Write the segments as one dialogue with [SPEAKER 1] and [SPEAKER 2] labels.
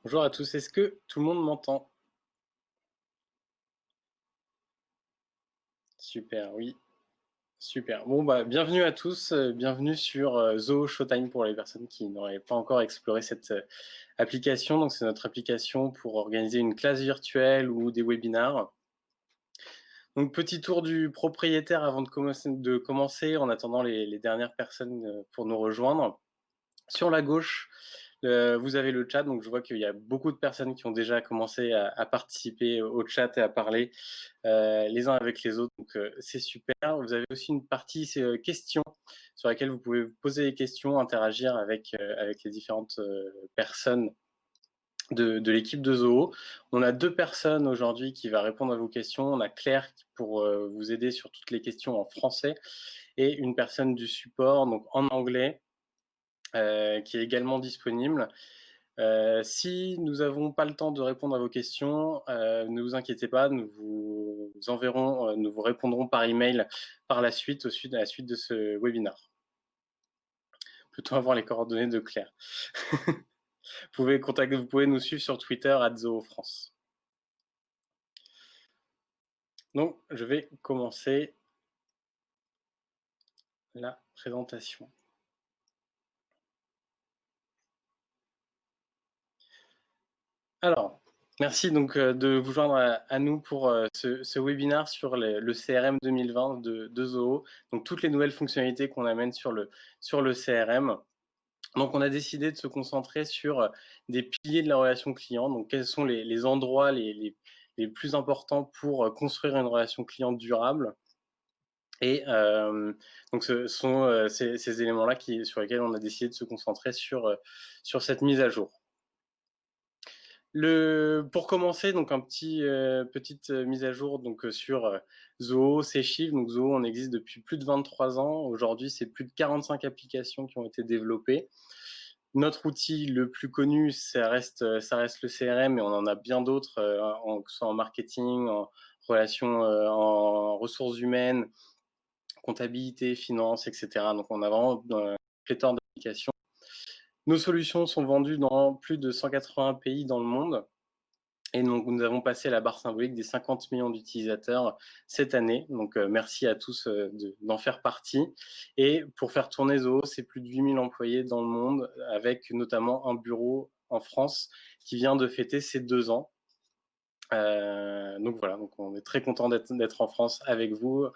[SPEAKER 1] Bonjour à tous, est-ce que tout le monde m'entend? Super, oui, super. Bon, bah, bienvenue à tous, bienvenue sur Zoho Showtime pour les personnes qui n'auraient pas encore exploré cette application. Donc, c'est notre application pour organiser une classe virtuelle ou des webinars. Donc, petit tour du propriétaire avant de commencer en attendant les dernières personnes pour nous rejoindre. Sur la gauche, vous avez le chat, donc je vois qu'il y a beaucoup de personnes qui ont déjà commencé à participer au chat et à parler les uns avec les autres, donc c'est super. Vous avez aussi une partie questions sur laquelle vous pouvez vous poser des questions, interagir avec les différentes personnes de l'équipe de Zoho. On a 2 personnes aujourd'hui qui va répondre à vos questions. On a Claire pour vous aider sur toutes les questions en français et une personne du support, donc en anglais, qui est également disponible. Si nous n'avons pas le temps de répondre à vos questions, ne vous inquiétez pas, nous vous enverrons, nous vous répondrons par email par la suite, à la suite de ce webinaire. Plutôt avoir les coordonnées de Claire. Vous pouvez nous suivre sur Twitter @zoofrance. Donc, je vais commencer la présentation. Alors, merci donc de vous joindre à nous pour ce webinaire sur le CRM 2020 de Zoho. Donc, toutes les nouvelles fonctionnalités qu'on amène sur le CRM. Donc, on a décidé de se concentrer sur des piliers de la relation client. Donc, quels sont les endroits les plus importants pour construire une relation client durable. Et donc, ce sont ces éléments-là sur lesquels on a décidé de se concentrer sur cette mise à jour. Pour commencer, donc petite mise à jour donc sur Zoho, ses chiffres. Donc Zoho, on existe depuis plus de 23 ans. Aujourd'hui, c'est plus de 45 applications qui ont été développées. Notre outil le plus connu, ça reste le CRM, mais on en a bien d'autres, que ce soit en marketing, en relations, en ressources humaines, comptabilité, finance, etc. Donc on a vraiment pléthore d'applications. Nos solutions sont vendues dans plus de 180 pays dans le monde. Et donc, nous avons passé la barre symbolique des 50 millions d'utilisateurs cette année. Donc, merci à tous d'en faire partie. Et pour faire tourner Zoho, c'est plus de 8000 employés dans le monde, avec notamment un bureau en France qui vient de fêter ses 2 ans. Donc voilà, donc on est très content d'être en France avec vous,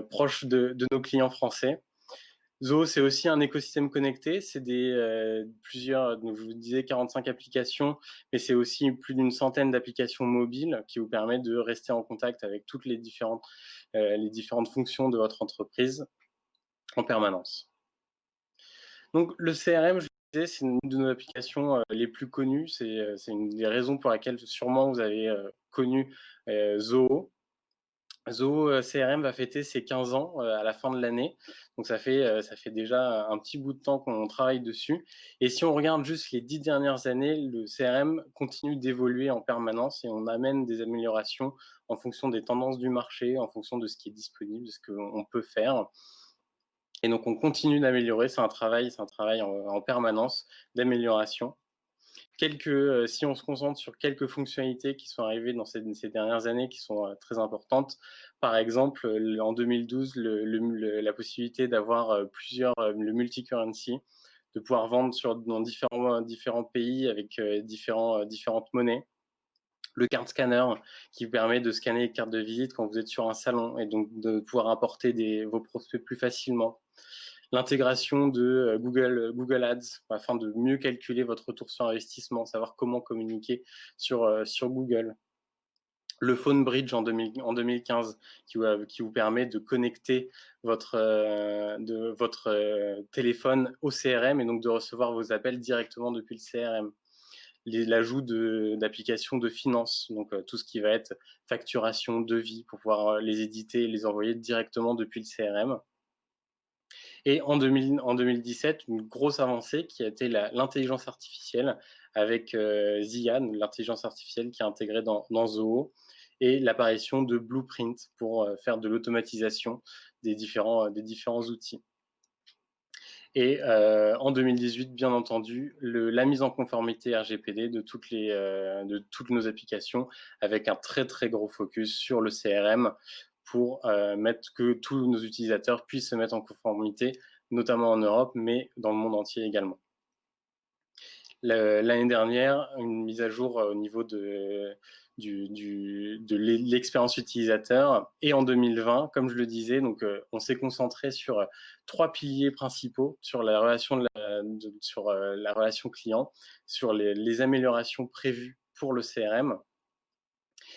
[SPEAKER 1] proche de nos clients français. Zoho, c'est aussi un écosystème connecté. C'est plusieurs, donc je vous disais 45 applications, mais c'est aussi plus d'une centaine d'applications mobiles qui vous permettent de rester en contact avec toutes les différentes fonctions de votre entreprise en permanence. Donc le CRM, je vous disais, c'est une de nos applications les plus connues. C'est une des raisons pour laquelle sûrement vous avez connu Zoho. Zoho CRM va fêter ses 15 ans à la fin de l'année. Donc ça fait déjà un petit bout de temps qu'on travaille dessus. Et si on regarde juste les 10 dernières années, le CRM continue d'évoluer en permanence et on amène des améliorations en fonction des tendances du marché, en fonction de ce qui est disponible, de ce qu'on peut faire. Et donc on continue d'améliorer, c'est un travail en permanence d'amélioration. Si on se concentre sur quelques fonctionnalités qui sont arrivées dans ces dernières années qui sont très importantes, par exemple en 2012 la possibilité d'avoir le multi-currency, de pouvoir vendre dans différents pays avec différentes monnaies. Le card scanner qui permet de scanner les cartes de visite quand vous êtes sur un salon et donc de pouvoir importer vos prospects plus facilement. L'intégration de Google Ads afin de mieux calculer votre retour sur investissement, savoir comment communiquer sur Google. Le Phone Bridge en 2015 qui vous permet de connecter votre téléphone au CRM et donc de recevoir vos appels directement depuis le CRM. L'ajout d'applications de finance, donc tout ce qui va être facturation, devis, pour pouvoir les éditer et les envoyer directement depuis le CRM. Et en 2017, une grosse avancée qui a été l'intelligence artificielle avec Zian, l'intelligence artificielle qui est intégrée dans Zoho, et l'apparition de Blueprint pour faire de l'automatisation des différents outils. Et en 2018, bien entendu, la mise en conformité RGPD de toutes nos applications, avec un très très gros focus sur le CRM pour mettre que tous nos utilisateurs puissent se mettre en conformité, notamment en Europe, mais dans le monde entier également. L'année dernière, une mise à jour au niveau de l'expérience utilisateur. Et en 2020, comme je le disais, donc, on s'est concentré sur 3 piliers principaux sur la relation, la relation client, sur les améliorations prévues pour le CRM.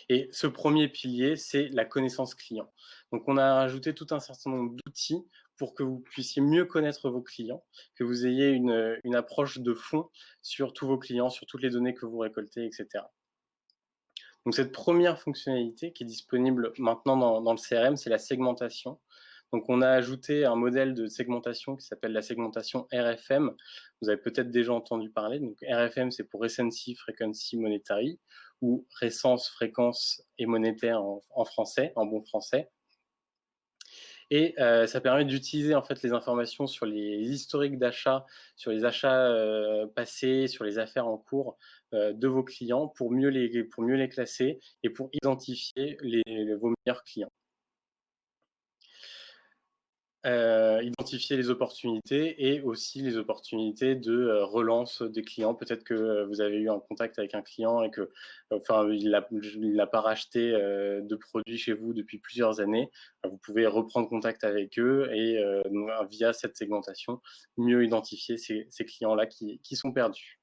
[SPEAKER 1] Et ce premier pilier, c'est la connaissance client. Donc, on a rajouté tout un certain nombre d'outils pour que vous puissiez mieux connaître vos clients, que vous ayez une approche de fond sur tous vos clients, sur toutes les données que vous récoltez, etc. Donc, cette première fonctionnalité qui est disponible maintenant dans le CRM, c'est la segmentation. Donc, on a ajouté un modèle de segmentation qui s'appelle la segmentation RFM. Vous avez peut-être déjà entendu parler. Donc, RFM, c'est pour Recency, Frequency, Monetary, ou Récence, Fréquence et Monétaire en français, en bon français. Et ça permet d'utiliser en fait les informations sur les historiques d'achat, sur les achats passés, sur les affaires en cours de vos clients pour mieux les classer et pour identifier vos meilleurs clients. Identifier les opportunités et aussi les opportunités de relance des clients. Peut-être que vous avez eu un contact avec un client et que, enfin, il n'a pas racheté de produits chez vous depuis plusieurs années. Vous pouvez reprendre contact avec eux et via cette segmentation, mieux identifier ces clients-là qui sont perdus.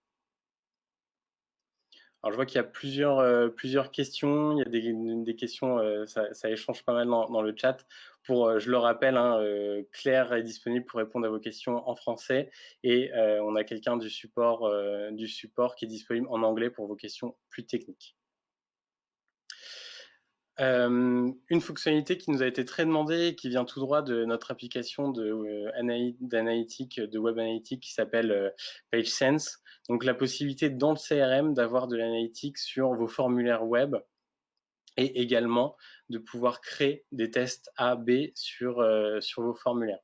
[SPEAKER 1] Alors, je vois qu'il y a plusieurs questions. Il y a des questions, ça échange pas mal dans le chat. Je le rappelle, hein, Claire est disponible pour répondre à vos questions en français et on a quelqu'un du support qui est disponible en anglais pour vos questions plus techniques. Une fonctionnalité qui nous a été très demandée et qui vient tout droit de notre application d'analytique, de web analytique qui s'appelle PageSense. Donc la possibilité dans le CRM d'avoir de l'analytique sur vos formulaires web et également de pouvoir créer des tests A/B sur vos formulaires.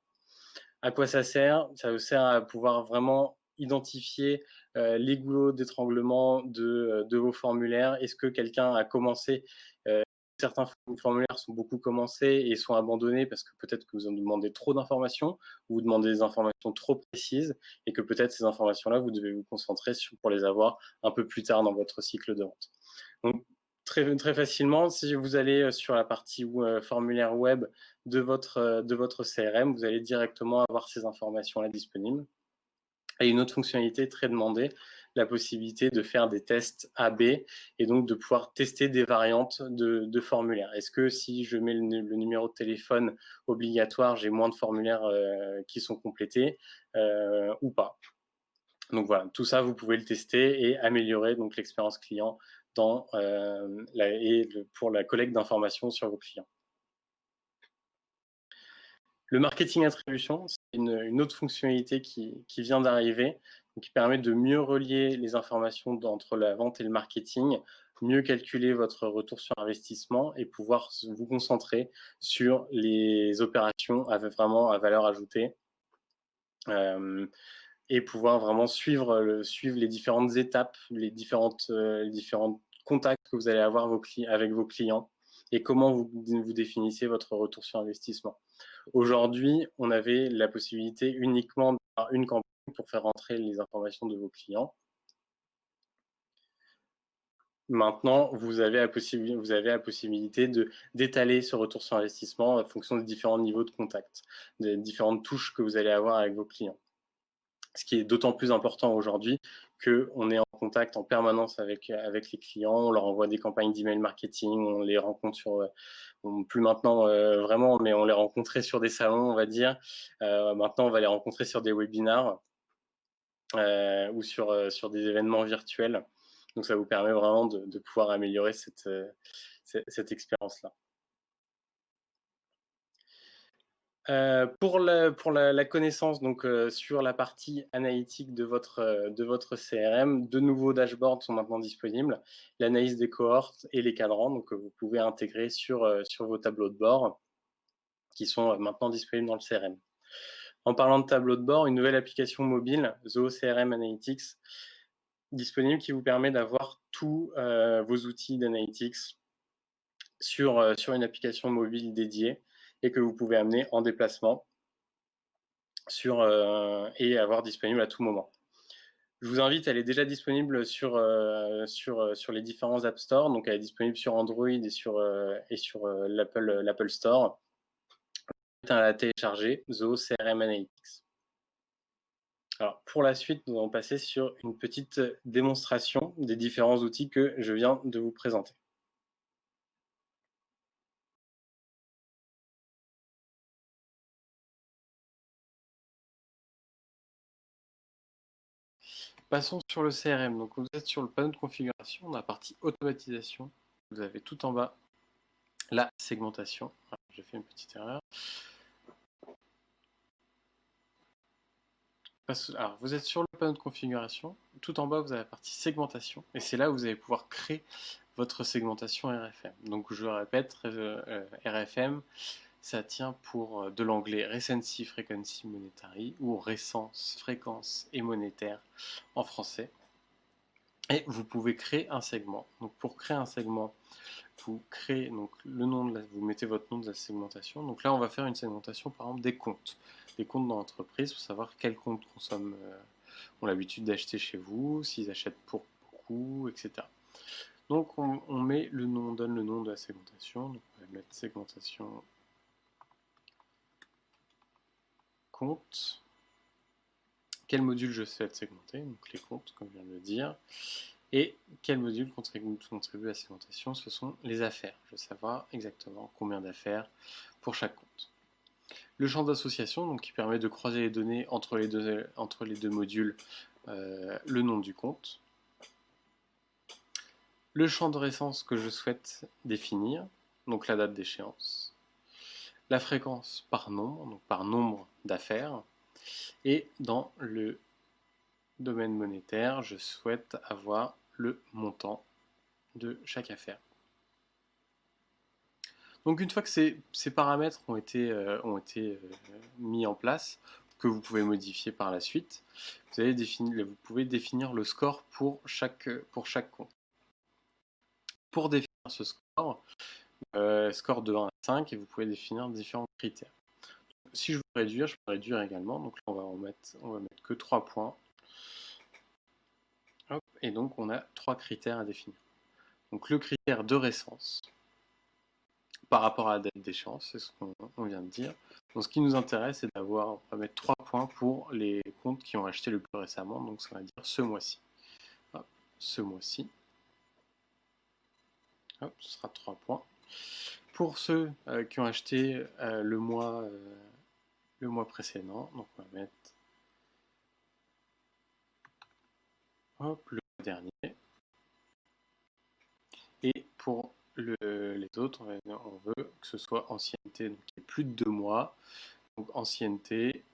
[SPEAKER 1] À quoi ça sert? Ça vous sert à pouvoir vraiment identifier les goulots d'étranglement de vos formulaires. Est-ce que quelqu'un a commencé certains formulaires sont beaucoup commencés et sont abandonnés parce que peut-être que vous en demandez trop d'informations ou vous demandez des informations trop précises et que peut-être ces informations-là, vous devez vous concentrer pour les avoir un peu plus tard dans votre cycle de vente. Donc, très, très facilement, si vous allez sur la partie formulaire web de votre CRM, vous allez directement avoir ces informations-là disponibles. Et une autre fonctionnalité très demandée, la possibilité de faire des tests A/B et donc de pouvoir tester des variantes de formulaires. Est-ce que si je mets le numéro de téléphone obligatoire, j'ai moins de formulaires qui sont complétés ou pas? Donc voilà, tout ça, vous pouvez le tester et améliorer donc l'expérience client pour la collecte d'informations sur vos clients. Le marketing attribution, c'est une autre fonctionnalité qui vient d'arriver, qui permet de mieux relier les informations entre la vente et le marketing, mieux calculer votre retour sur investissement et pouvoir vous concentrer sur les opérations vraiment à valeur ajoutée et pouvoir vraiment suivre les différentes étapes, les différents contacts que vous allez avoir avec vos clients et comment vous définissez votre retour sur investissement. Aujourd'hui, on avait la possibilité uniquement d'avoir une campagne pour faire rentrer les informations de vos clients. Maintenant, vous avez la possibilité d'étaler ce retour sur investissement en fonction des différents niveaux de contact, des différentes touches que vous allez avoir avec vos clients. Ce qui est d'autant plus important aujourd'hui qu'on est en contact en permanence avec les clients, on leur envoie des campagnes d'email marketing, on les rencontre plus maintenant vraiment, mais on les rencontrait sur des salons, on va dire. Maintenant, on va les rencontrer sur des webinars ou sur des événements virtuels. Donc, ça vous permet vraiment de pouvoir améliorer cette expérience-là. Pour la connaissance, donc sur la partie analytique de votre CRM, de nouveaux dashboards sont maintenant disponibles, l'analyse des cohortes et les cadrans, donc vous pouvez intégrer sur vos tableaux de bord qui sont maintenant disponibles dans le CRM. En parlant de tableau de bord, une nouvelle application mobile, Zoho CRM Analytics, disponible, qui vous permet d'avoir tous vos outils d'analytics sur une application mobile dédiée et que vous pouvez amener en déplacement et avoir disponible à tout moment. Je vous invite, elle est déjà disponible sur les différents App Store, donc elle est disponible sur Android et sur l'Apple Store. À la télécharger, Zoho CRM Analytics. Alors, pour la suite, nous allons passer sur une petite démonstration des différents outils que je viens de vous présenter. Passons sur le CRM. Donc, vous êtes sur le panneau de configuration, dans la partie automatisation. Vous avez tout en bas la segmentation. J'ai fait une petite erreur. Alors, vous êtes sur le panneau de configuration. Tout en bas, vous avez la partie segmentation. Et c'est là où vous allez pouvoir créer votre segmentation RFM. Donc, je répète, RFM, ça tient pour de l'anglais Recency, Frequency, Monetary, ou Récence, Fréquence et Monétaire en français. Et vous pouvez créer un segment. Donc, pour créer un segment, vous créez donc le nom vous mettez votre nom de la segmentation. Donc là, on va faire une segmentation, par exemple, des comptes dans l'entreprise pour savoir quels comptes ont l'habitude d'acheter chez vous, s'ils achètent pour beaucoup, etc. Donc on donne le nom de la segmentation. Donc on va mettre segmentation compte. Quel module je souhaite segmenter? Donc les comptes, comme je viens de le dire. Et quel module contribue à la segmentation? Ce sont les affaires. Je veux savoir exactement combien d'affaires pour chaque compte. Le champ d'association, donc qui permet de croiser les données entre les deux modules, le nom du compte. Le champ de récence que je souhaite définir, donc la date d'échéance. La fréquence par nombre, donc par nombre d'affaires. Et dans le domaine monétaire, je souhaite avoir le montant de chaque affaire. Donc une fois que ces paramètres ont été mis en place, que vous pouvez modifier par la suite, vous pouvez définir le score pour chaque compte. Pour définir ce score, score de 1 à 5, et vous pouvez définir différents critères. Si je veux réduire, je peux réduire également. Donc là, on va mettre que 3 points. Hop, et donc on a 3 critères à définir. Donc le critère de récence, par rapport à la date d'échéance, c'est ce qu'on vient de dire. Donc ce qui nous intéresse, c'est on va mettre 3 points pour les comptes qui ont acheté le plus récemment, donc ça va dire ce mois-ci. Ce mois-ci. Ce sera 3 points. Pour ceux qui ont acheté le mois précédent, donc on va mettre le mois dernier. Et pour les autres, on veut que ce soit ancienneté, donc il y ait plus de 2 mois. Donc ancienneté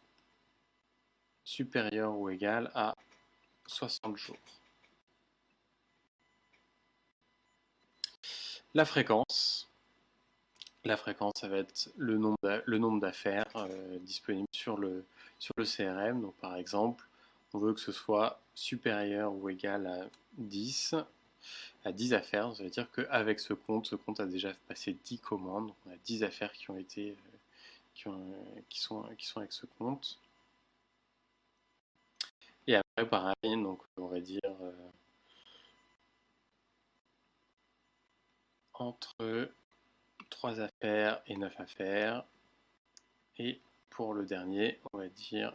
[SPEAKER 1] supérieure ou égale à 60 jours. La fréquence, ça va être le nombre d'affaires disponibles sur le CRM. Donc par exemple, on veut que ce soit supérieur ou égal à 10 affaires. Ça veut dire qu'avec ce compte a déjà passé 10 commandes. Donc on a 10 affaires qui sont avec ce compte. Et après, pareil, donc on va dire entre 3 affaires et 9 affaires. Et pour le dernier, on va dire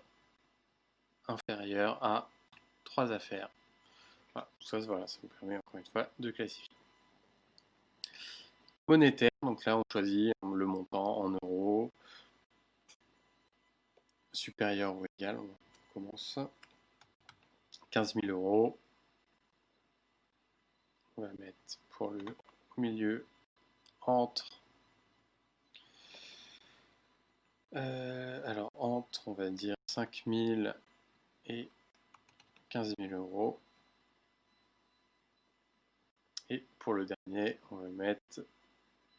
[SPEAKER 1] inférieur à 3 affaires. Voilà, ça vous permet encore une fois de classifier. Monétaire, donc là on choisit le montant en euros, supérieur ou égal, on commence 15 000 euros. On va mettre pour le milieu entre. Entre, on va dire 5 000 et 15 000 euros. Et pour le dernier, on va mettre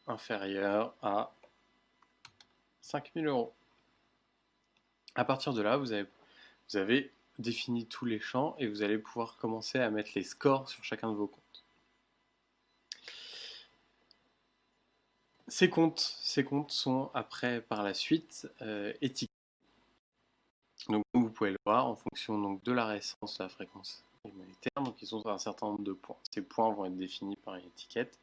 [SPEAKER 1] inférieur à 5 000 euros. À partir de là, vous avez défini tous les champs et vous allez pouvoir commencer à mettre les scores sur chacun de vos comptes. Ces comptes sont après, par la suite, étiquetés. Donc, comme vous pouvez le voir, en fonction donc, de la récence, de la fréquence monétaire, donc ils ont un certain nombre de points. Ces points vont être définis par une étiquette.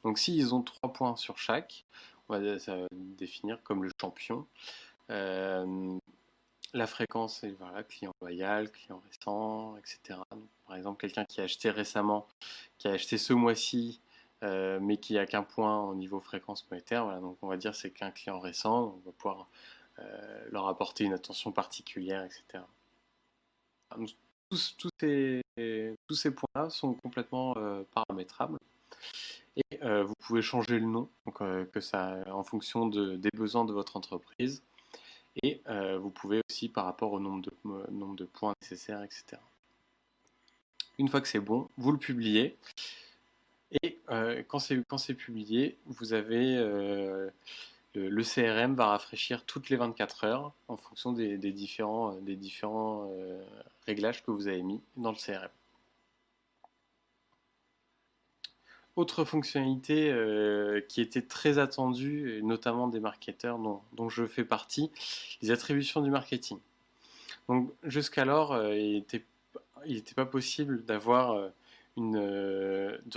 [SPEAKER 1] Donc, s'ils ont 3 points sur chaque, ça va définir comme le champion. La fréquence, c'est voilà, client loyal, client récent, etc. Donc, par exemple, quelqu'un qui a acheté récemment, qui a acheté ce mois-ci, mais qui n'a qu'un point au niveau fréquence monétaire, voilà, donc on va dire c'est qu'un client récent, on va pouvoir leur apporter une attention particulière, etc. Donc, tous ces points-là sont complètement paramétrables et vous pouvez changer le nom donc, en fonction des besoins de votre entreprise. Et vous pouvez aussi par rapport au nombre de points nécessaires, etc. Une fois que c'est bon, vous le publiez. Et quand c'est publié, vous avez le CRM va rafraîchir toutes les 24 heures en fonction des différents réglages que vous avez mis dans le CRM. Autre fonctionnalité qui était très attendue, notamment des marketeurs dont je fais partie, les attributions du marketing. Donc jusqu'alors, il n'était pas possible de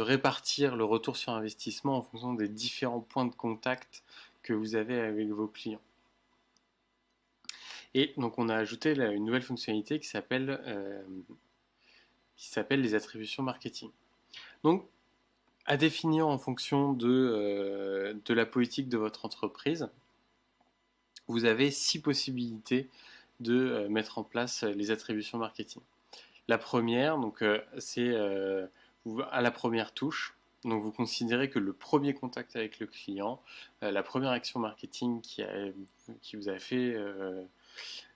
[SPEAKER 1] répartir le retour sur investissement en fonction des différents points de contact que vous avez avec vos clients. Et donc on a ajouté une nouvelle fonctionnalité qui s'appelle les attributions marketing. Donc à définir en fonction de la politique de votre entreprise, vous avez 6 possibilités de mettre en place les attributions marketing. La première, donc, c'est à la première touche. Donc, vous considérez que le premier contact avec le client, la première action marketing qui vous a fait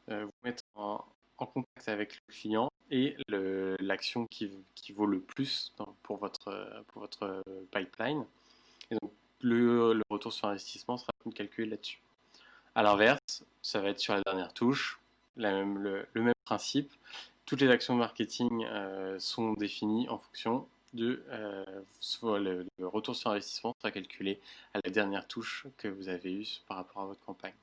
[SPEAKER 1] vous mettre en contact avec le client et l'action qui vaut le plus pour votre pipeline. Et donc, le retour sur investissement sera calculé là-dessus. À l'inverse, ça va être sur la dernière touche, le même principe. Toutes les actions marketing sont définies en fonction de soit le retour sur investissement sera calculé à la dernière touche que vous avez eue par rapport à votre campagne.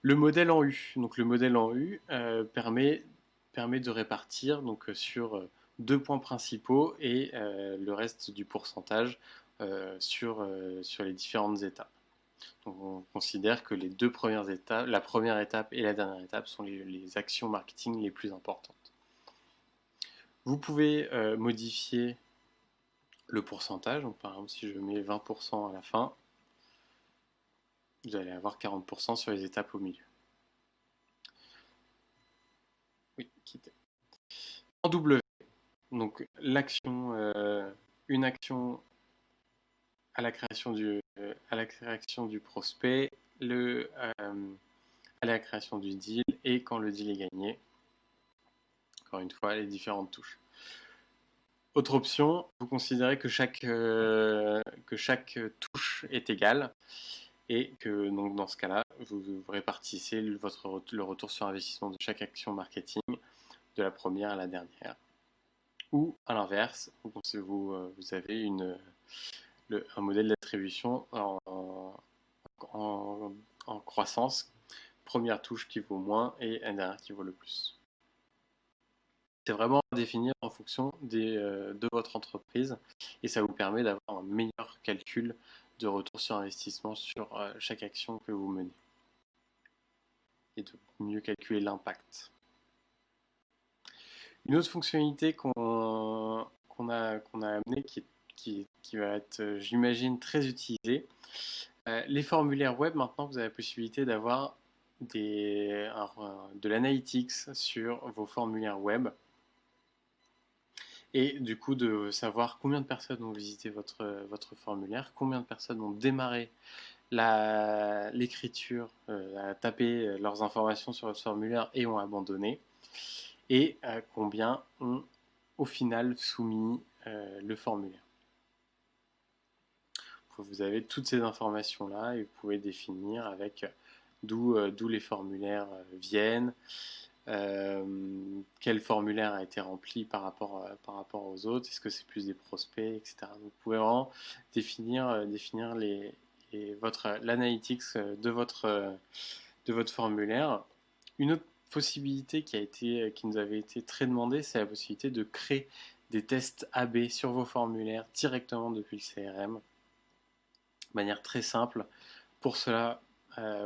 [SPEAKER 1] Le modèle en U. Donc le modèle en U permet de répartir donc, sur 2 points principaux et le reste du pourcentage sur les différentes étapes. Donc on considère que les 2 premières étapes, la première étape et la dernière étape sont les actions marketing les plus importantes. Vous pouvez modifier le pourcentage. Donc par exemple, si je mets 20% à la fin, vous allez avoir 40% sur les étapes au milieu. Oui, quitter. En W, donc une action à la création du prospect, à la création du deal et quand le deal est gagné. Encore une fois, les différentes touches. Autre option, vous considérez que chaque touche est égale et que donc dans ce cas-là, vous répartissez le retour sur investissement de chaque action marketing de la première à la dernière. Ou à l'inverse, vous avez un modèle d'attribution en croissance, première touche qui vaut moins et la dernière qui vaut le plus. C'est vraiment à définir en fonction de votre entreprise et ça vous permet d'avoir un meilleur calcul de retour sur investissement sur chaque action que vous menez et de mieux calculer l'impact. Une autre fonctionnalité qu'on a amenée qui va être, j'imagine, très utilisée, les formulaires web, maintenant, vous avez la possibilité d'avoir de l'analytics sur vos formulaires web et du coup de savoir combien de personnes ont visité votre formulaire, combien de personnes ont démarré l'écriture, à taper leurs informations sur votre formulaire et ont abandonné, et combien ont au final soumis le formulaire. Vous avez toutes ces informations-là et vous pouvez définir avec d'où les formulaires viennent, quel formulaire a été rempli par rapport aux autres, est-ce que c'est plus des prospects, etc. Donc, vous pouvez vraiment définir l'analytics de votre formulaire. Une autre possibilité qui nous avait été très demandée, c'est la possibilité de créer des tests AB sur vos formulaires directement depuis le CRM, de manière très simple. Pour cela,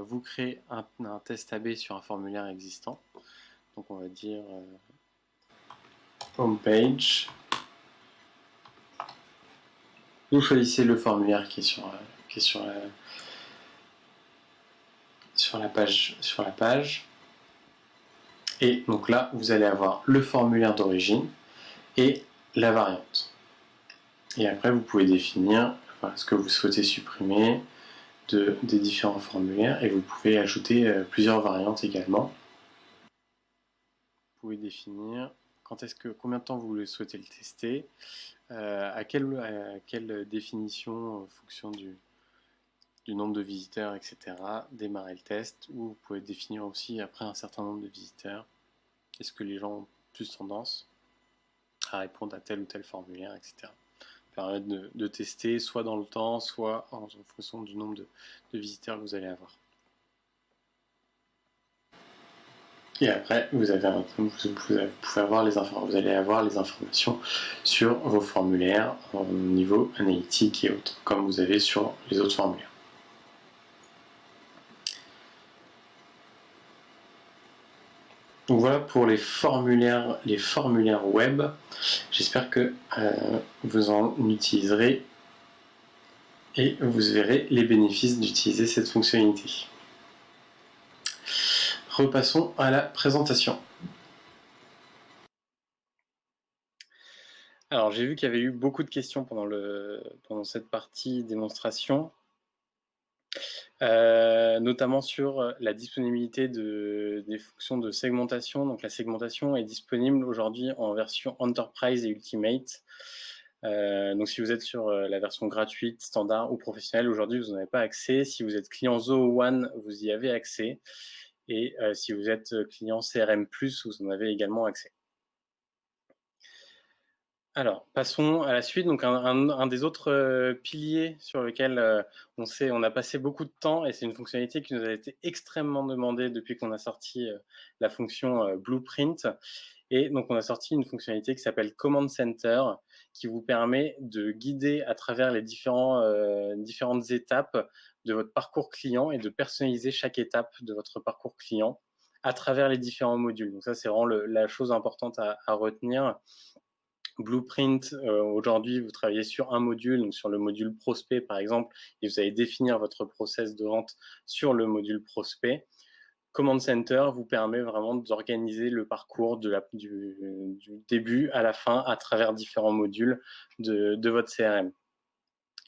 [SPEAKER 1] vous créez un test AB sur un formulaire existant. Donc on va dire homepage. Vous choisissez le formulaire qui est sur la page. Et donc là, vous allez avoir le formulaire d'origine et la variante. Et après, vous pouvez définir ce que vous souhaitez supprimer des différents formulaires et vous pouvez ajouter plusieurs variantes également. Vous pouvez définir combien de temps vous souhaitez le tester, à quelle définition en fonction du nombre de visiteurs, etc. démarrer le test, ou vous pouvez définir aussi après un certain nombre de visiteurs, est-ce que les gens ont plus tendance à répondre à tel ou tel formulaire, etc. Permettre de tester soit dans le temps, soit en fonction du nombre de visiteurs que vous allez avoir. Et après, vous allez avoir les informations sur vos formulaires au niveau analytique et autres, comme vous avez sur les autres formulaires. Donc voilà pour les formulaires web. J'espère que vous en utiliserez et vous verrez les bénéfices d'utiliser cette fonctionnalité. Repassons à la présentation. Alors, j'ai vu qu'il y avait eu beaucoup de questions pendant cette partie démonstration, notamment sur la disponibilité des fonctions de segmentation. Donc, la segmentation est disponible aujourd'hui en version Enterprise et Ultimate. Donc, si vous êtes sur la version gratuite, standard ou professionnelle, aujourd'hui, vous n'en avez pas accès. Si vous êtes client Zoho One, vous y avez accès. Et si vous êtes client CRM+, vous en avez également accès. Alors, passons à la suite. Donc, un des autres piliers sur lequel on a passé beaucoup de temps, et c'est une fonctionnalité qui nous a été extrêmement demandée depuis qu'on a sorti la fonction Blueprint. Et donc, on a sorti une fonctionnalité qui s'appelle Command Center, qui vous permet de guider à travers les différentes étapes de votre parcours client et de personnaliser chaque étape de votre parcours client à travers les différents modules. Donc ça, c'est vraiment la chose importante à retenir. Blueprint, aujourd'hui, vous travaillez sur un module, donc sur le module prospect, par exemple, et vous allez définir votre process de vente sur le module prospect. Command Center vous permet vraiment d'organiser le parcours du début à la fin à travers différents modules de votre CRM.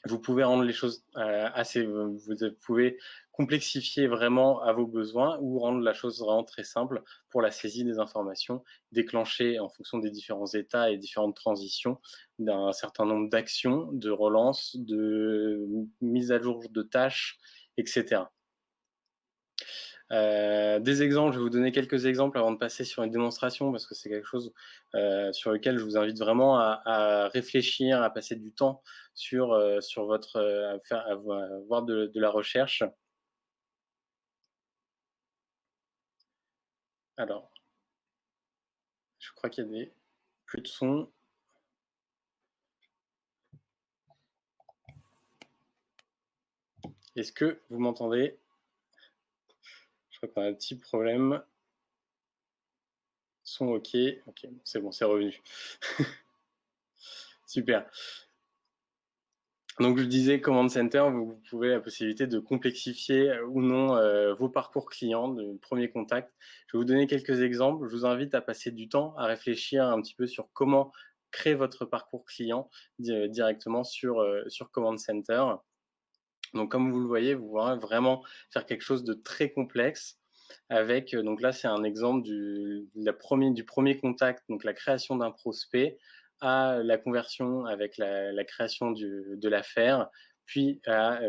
[SPEAKER 1] Vous pouvez rendre les choses vous pouvez complexifier vraiment à vos besoins ou rendre la chose vraiment très simple pour la saisie des informations, déclencher en fonction des différents états et différentes transitions d'un certain nombre d'actions, de relances, de mise à jour de tâches, etc. Des exemples, je vais vous donner quelques exemples avant de passer sur une démonstration parce que c'est quelque chose sur lequel je vous invite vraiment à réfléchir, à passer du temps sur votre à voir de la recherche. Alors, je crois qu'il y a plus de son. Est-ce que vous m'entendez? Je crois qu'on a un petit problème. Son OK. OK, c'est bon, c'est revenu. Super. Donc, je disais, Command Center, vous pouvez la possibilité de complexifier ou non vos parcours clients de premier contact. Je vais vous donner quelques exemples. Je vous invite à passer du temps à réfléchir un petit peu sur comment créer votre parcours client directement sur Command Center. Donc, comme vous le voyez, vous pouvez vraiment faire quelque chose de très complexe avec, donc là, c'est un exemple du premier contact, donc la création d'un prospect, à la conversion avec la création de l'affaire, puis à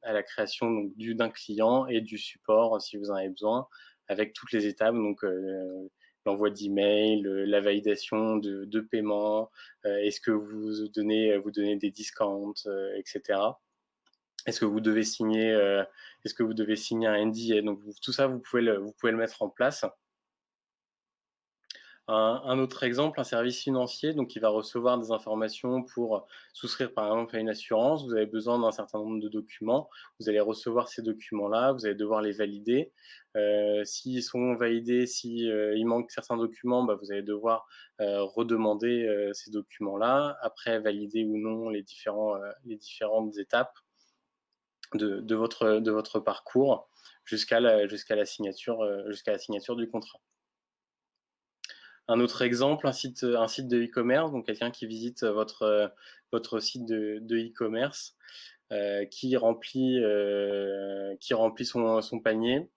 [SPEAKER 1] la création donc, d'un client et du support si vous en avez besoin, avec toutes les étapes, donc l'envoi d'email, la validation de paiement, est-ce que vous donnez des discounts, etc. Est-ce que vous devez signer, un NDA? Donc tout ça, vous pouvez le mettre en place. Un autre exemple, un service financier, donc il va recevoir des informations pour souscrire par exemple à une assurance. Vous avez besoin d'un certain nombre de documents. Vous allez recevoir ces documents-là, vous allez devoir les valider. S'ils sont validés, il manque certains documents, bah, vous allez devoir redemander ces documents-là. Après, valider ou non les différentes étapes de votre parcours jusqu'à la signature du contrat. Un autre exemple, un site de e-commerce, donc quelqu'un qui visite votre site de e-commerce, qui remplit son panier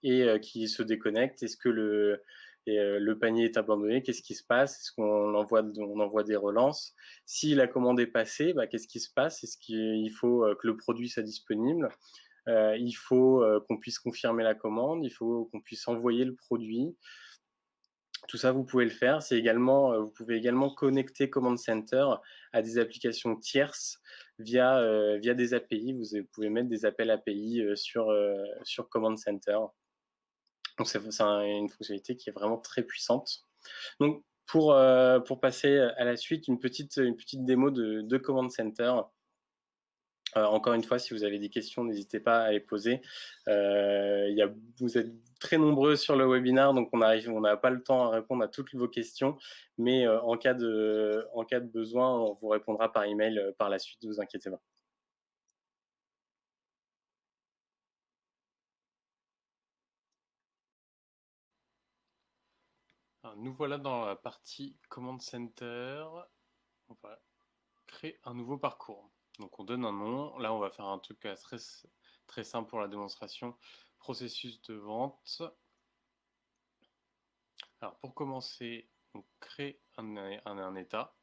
[SPEAKER 1] et qui se déconnecte. Est-ce que le panier est abandonné? Qu'est-ce qui se passe? Est-ce qu'on envoie des relances? Si la commande est passée, bah, qu'est-ce qui se passe? Est-ce qu'il faut que le produit soit disponible? Il faut qu'on puisse confirmer la commande, il faut qu'on puisse envoyer le produit. Tout ça, vous pouvez le faire. Vous pouvez également connecter Command Center à des applications tierces via des API. Vous pouvez mettre des appels API sur Command Center. Donc, c'est une fonctionnalité qui est vraiment très puissante. Donc, pour passer à la suite, une petite démo de Command Center. Encore une fois, si vous avez des questions, n'hésitez pas à les poser. Vous êtes très nombreux sur le webinaire, donc on n'a pas le temps à répondre à toutes vos questions, mais en cas de besoin, on vous répondra par email par la suite, ne vous inquiétez pas. Alors, nous voilà dans la partie Command Center. On va créer un nouveau parcours. Donc on donne un nom. Là, on va faire un truc très, très simple pour la démonstration. Processus de vente. Alors pour commencer, on crée un état.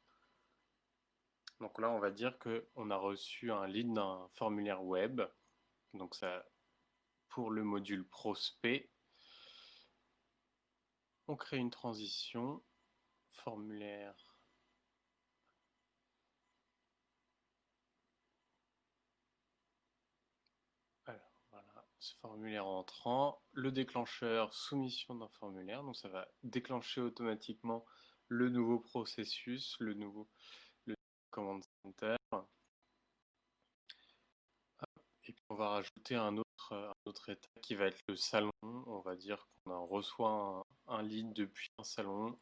[SPEAKER 1] Donc là, on va dire qu'on a reçu un lead d'un formulaire web. Donc ça, pour le module prospect, on crée une transition, formulaire. Alors voilà, ce formulaire entrant, le déclencheur, soumission d'un formulaire. Donc ça va déclencher automatiquement le nouveau processus, le Command Center. Et puis on va rajouter un autre état qui va être le salon. On va dire qu'on reçoit un lead depuis un salon.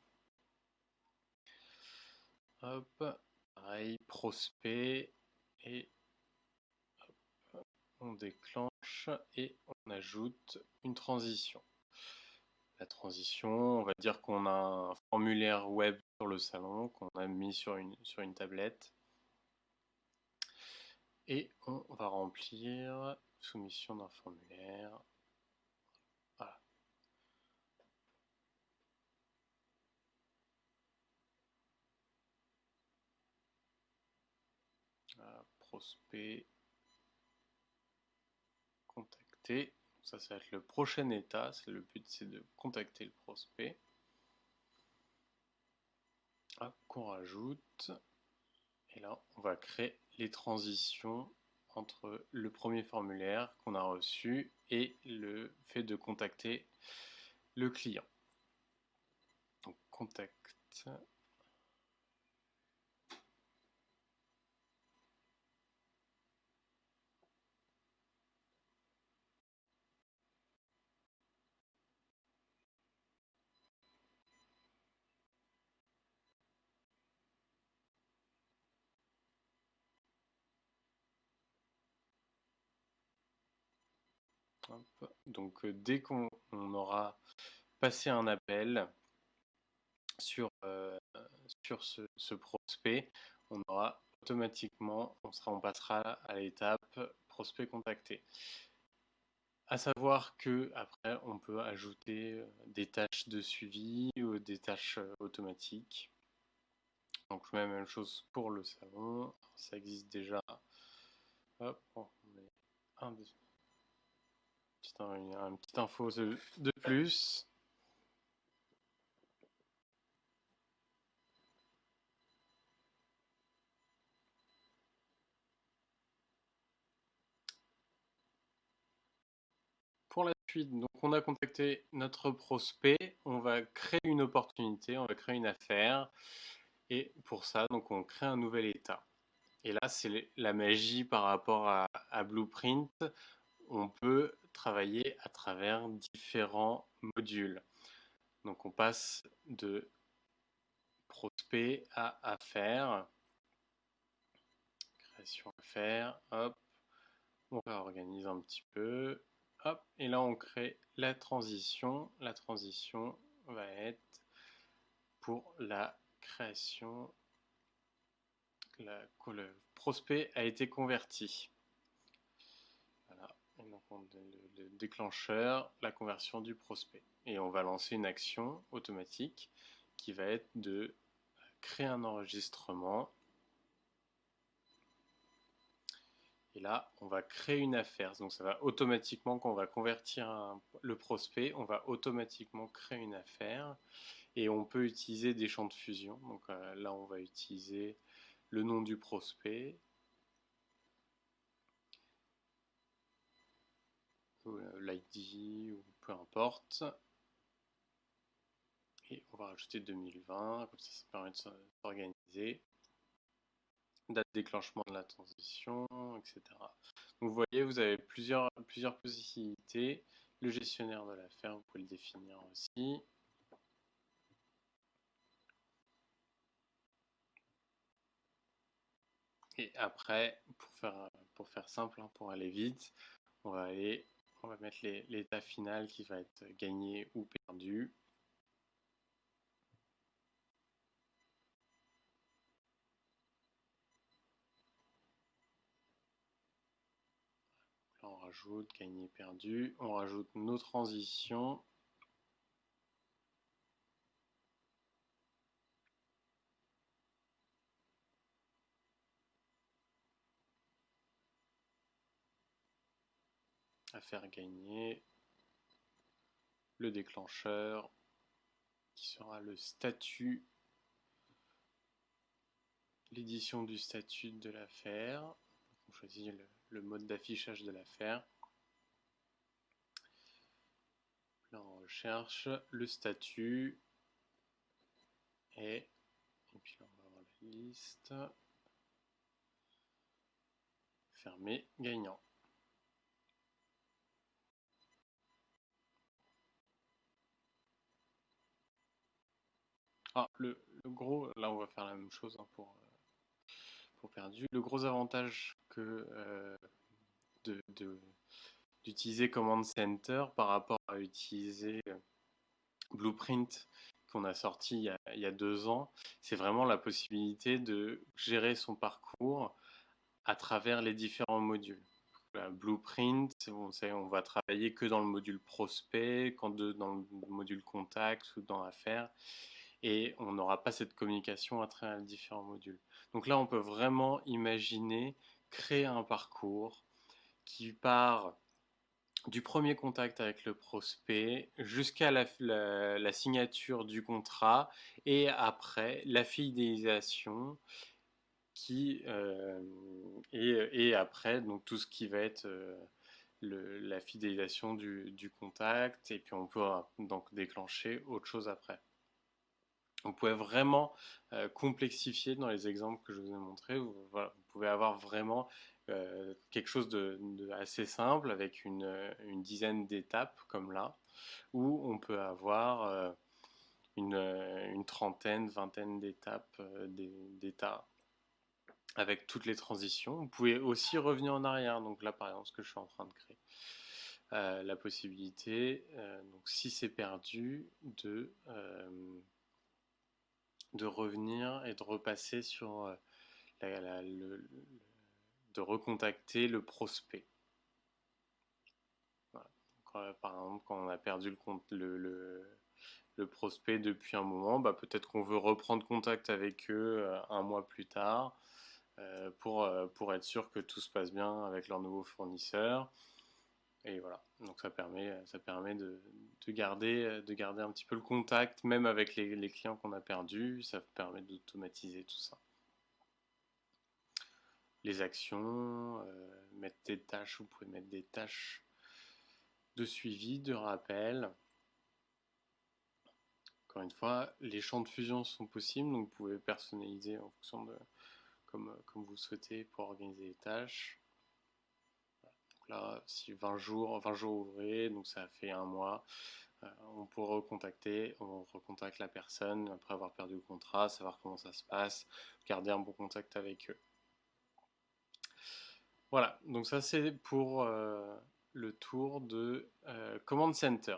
[SPEAKER 1] Hop, pareil, prospect. Et hop, on déclenche et on ajoute une transition. La transition, on va dire qu'on a un formulaire web sur le salon qu'on a mis sur une tablette. Et on va remplir soumission d'un formulaire. Voilà. Prospect, contacter. Ça va être le prochain état. Le but, c'est de contacter le prospect. Qu'on rajoute. Et là, on va créer les transitions entre le premier formulaire qu'on a reçu et le fait de contacter le client. Donc, contact. Donc, dès qu'on aura passé un appel sur ce prospect, on aura automatiquement, on passera à l'étape prospect contacté. À savoir que après, on peut ajouter des tâches de suivi ou des tâches automatiques. Donc, même chose pour le salon. Ça existe déjà Hop, on met un petit info de plus. Pour la suite, donc on a contacté notre prospect, on va créer une opportunité, on va créer une affaire, et pour ça, donc on crée un nouvel état. Et là, c'est la magie par rapport à Blueprint. On peut travailler à travers différents modules. Donc on passe de prospect à affaire, création affaire, hop, on réorganise un petit peu, hop, et là on crée la transition. La transition va être pour la création, le prospect a été converti. Voilà. Et donc on donne le déclencheur, la conversion du prospect. Et on va lancer une action automatique qui va être de créer un enregistrement. Et là, on va créer une affaire. Donc ça va automatiquement, quand on va convertir le prospect, on va automatiquement créer une affaire. Et on peut utiliser des champs de fusion. Donc là, on va utiliser le nom du prospect, l'ID ou peu importe. Et on va rajouter 2020, comme ça permet de s'organiser. Date de déclenchement de la transition, etc. Donc vous voyez, vous avez plusieurs possibilités. Le gestionnaire de l'affaire, vous pouvez le définir aussi. Et après, pour faire simple, hein, pour aller vite, on va mettre l'état final qui va être gagné ou perdu. Là, on rajoute gagné, perdu. On rajoute nos transitions. À faire gagner. Le déclencheur qui sera le statut, l'édition du statut de l'affaire. On choisit le mode d'affichage de l'affaire. Là, on recherche le statut et puis là, on va avoir la liste. Fermer, gagnant. Ah, le gros, là on va faire la même chose, hein, pour perdu. Le gros avantage d'utiliser Command Center par rapport à utiliser Blueprint qu'on a sorti il y a 2 ans, c'est vraiment la possibilité de gérer son parcours à travers les différents modules. Blueprint, on va travailler que dans le module prospect, dans le module contact ou dans affaires, et on n'aura pas cette communication à travers les différents modules. Donc là, on peut vraiment imaginer créer un parcours qui part du premier contact avec le prospect jusqu'à la signature du contrat et après la fidélisation et après donc tout ce qui va être la fidélisation du contact et puis on peut donc déclencher autre chose après. On pouvait vraiment complexifier dans les exemples que je vous ai montrés. Vous pouvez avoir vraiment quelque chose de assez simple avec une dizaine d'étapes comme là, où on peut avoir une trentaine, vingtaine d'étapes, d'états avec toutes les transitions. Vous pouvez aussi revenir en arrière. Donc là, par exemple, ce que je suis en train de créer. La possibilité, donc si c'est perdu, de revenir et de repasser sur de recontacter le prospect. Voilà. Donc, par exemple, quand on a perdu le prospect depuis un moment, bah, peut-être qu'on veut reprendre contact avec eux un mois plus tard. pour être sûr que tout se passe bien avec leur nouveau fournisseur. Et voilà, donc ça permet de garder un petit peu le contact, même avec les clients qu'on a perdus. Ça permet d'automatiser tout ça. Les actions, mettre des tâches, vous pouvez mettre des tâches de suivi, de rappel. Encore une fois, les champs de fusion sont possibles, donc vous pouvez personnaliser en fonction de comme vous souhaitez pour organiser les tâches. Donc là, si 20 jours ouvrés, donc ça fait un mois, on peut recontacter, on recontacte la personne après avoir perdu le contrat, savoir comment ça se passe, garder un bon contact avec eux. Voilà, donc ça c'est pour le tour de Command Center.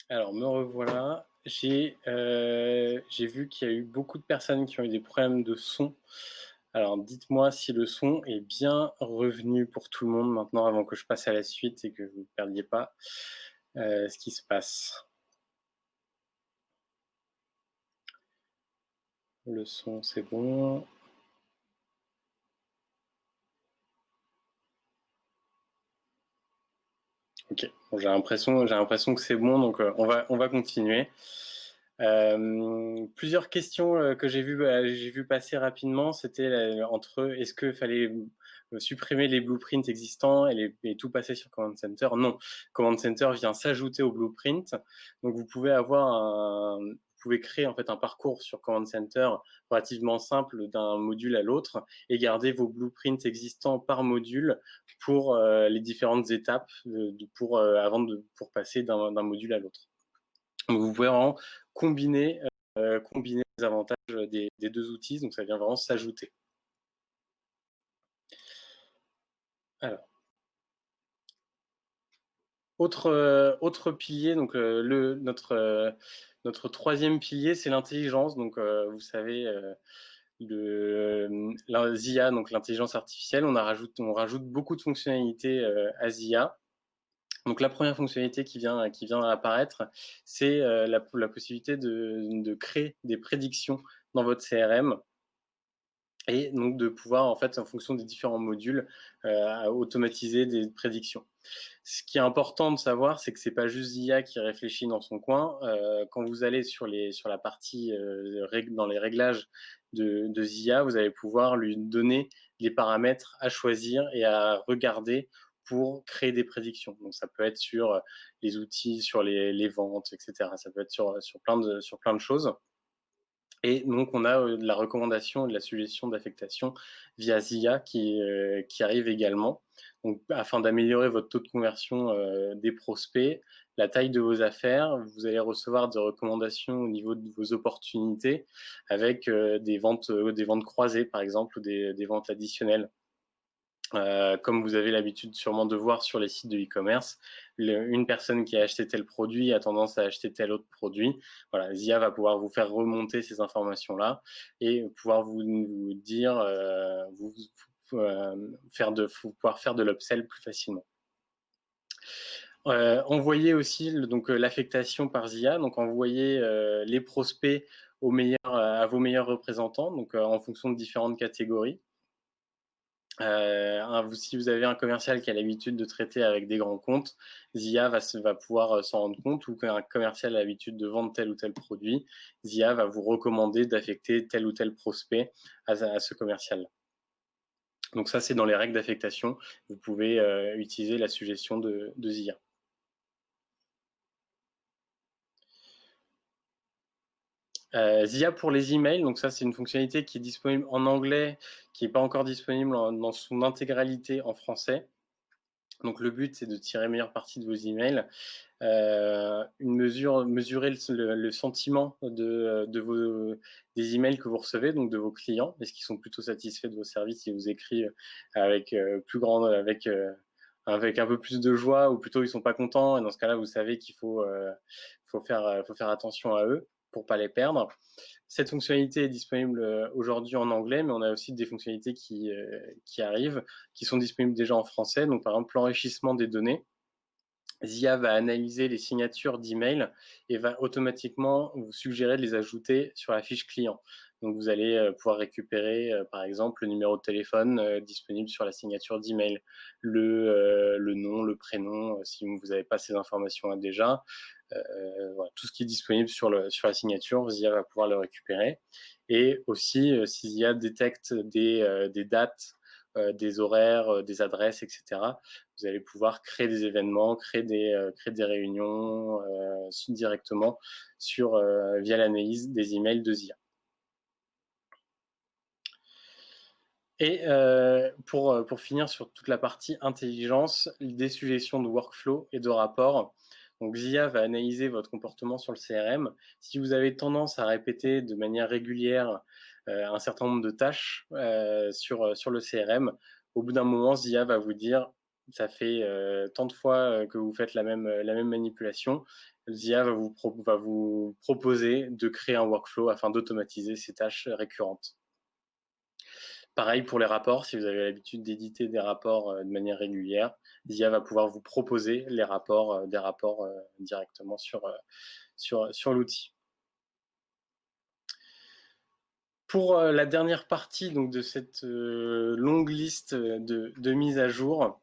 [SPEAKER 1] Alors me revoilà. J'ai vu qu'il y a eu beaucoup de personnes qui ont eu des problèmes de son. Alors dites-moi si le son est bien revenu pour tout le monde maintenant avant que je passe à la suite et que vous ne perdiez pas ce qui se passe. Le son c'est bon. Ok, bon, j'ai l'impression que c'est bon, donc on va continuer. Plusieurs questions que j'ai vu passer rapidement, c'était entre est-ce qu'il fallait supprimer les blueprints existants et tout passer sur Command Center. Non, Command Center vient s'ajouter au blueprint, donc vous pouvez créer en fait un parcours sur Command Center relativement simple d'un module à l'autre et garder vos blueprints existants par module pour les différentes étapes pour passer d'un module à l'autre. Donc vous pouvez vraiment combiner les avantages des deux outils, donc ça vient vraiment s'ajouter. Alors, autre pilier, donc notre troisième pilier, c'est l'intelligence. Donc vous savez, la ZIA, donc l'intelligence artificielle, on rajoute beaucoup de fonctionnalités à ZIA. Donc la première fonctionnalité qui vient apparaître, c'est la possibilité de créer des prédictions dans votre CRM et donc de pouvoir, en fait, en fonction des différents modules, automatiser des prédictions. Ce qui est important de savoir, c'est que c'est pas juste ZIA qui réfléchit dans son coin. Quand vous allez sur la partie dans les réglages de ZIA, vous allez pouvoir lui donner les paramètres à choisir et à regarder pour créer des prédictions. Donc ça peut être sur les outils, sur les ventes, etc. Ça peut être sur plein de choses. Et donc, on a de la recommandation et de la suggestion d'affectation via ZIA qui arrive également. Donc, afin d'améliorer votre taux de conversion des prospects, la taille de vos affaires, vous allez recevoir des recommandations au niveau de vos opportunités avec des ventes croisées, par exemple, ou des ventes additionnelles. Comme vous avez l'habitude sûrement de voir sur les sites de e-commerce, une personne qui a acheté tel produit a tendance à acheter tel autre produit. Voilà, ZIA va pouvoir vous faire remonter ces informations-là et pouvoir vous dire, pouvoir faire de l'upsell plus facilement. Envoyer aussi l'affectation par ZIA, donc envoyer les prospects à vos meilleurs représentants, donc en fonction de différentes catégories. Si vous avez un commercial qui a l'habitude de traiter avec des grands comptes, ZIA va pouvoir s'en rendre compte, ou qu'un commercial a l'habitude de vendre tel ou tel produit, ZIA va vous recommander d'affecter tel ou tel prospect à ce commercial. Donc ça, c'est dans les règles d'affectation. Vous pouvez utiliser la suggestion de ZIA. ZIA pour les emails, donc ça c'est une fonctionnalité qui est disponible en anglais, qui n'est pas encore disponible dans son intégralité en français. Donc le but c'est de tirer meilleure partie de vos emails, mesurer le sentiment des emails que vous recevez, donc de vos clients, est-ce qu'ils sont plutôt satisfaits de vos services, ils vous écrivent avec avec un peu plus de joie, ou plutôt ils sont pas contents, et dans ce cas-là vous savez qu'il faut faire attention à eux pour pas les perdre. Cette fonctionnalité est disponible aujourd'hui en anglais, mais on a aussi des fonctionnalités qui arrivent, qui sont disponibles déjà en français. Donc par exemple l'enrichissement des données. ZIA va analyser les signatures d'email et va automatiquement vous suggérer de les ajouter sur la fiche client. Donc vous allez pouvoir récupérer par exemple le numéro de téléphone disponible sur la signature d'email, le nom, le prénom, si vous n'avez pas ces informations déjà. Voilà, tout ce qui est disponible sur la signature, ZIA va pouvoir le récupérer. Et aussi, si ZIA détecte des dates, des horaires, des adresses, etc., vous allez pouvoir créer des événements, créer des réunions directement via l'analyse des emails de ZIA. Et pour finir sur toute la partie intelligence, des suggestions de workflow et de rapports. Donc ZIA va analyser votre comportement sur le CRM. Si vous avez tendance à répéter de manière régulière un certain nombre de tâches sur le CRM, au bout d'un moment, ZIA va vous dire ça fait tant de fois que vous faites la même manipulation. ZIA va vous proposer de créer un workflow afin d'automatiser ces tâches récurrentes. Pareil pour les rapports, si vous avez l'habitude d'éditer des rapports de manière régulière, ZIA va pouvoir vous proposer des rapports directement sur l'outil. Pour la dernière partie donc, de cette longue liste de mises à jour,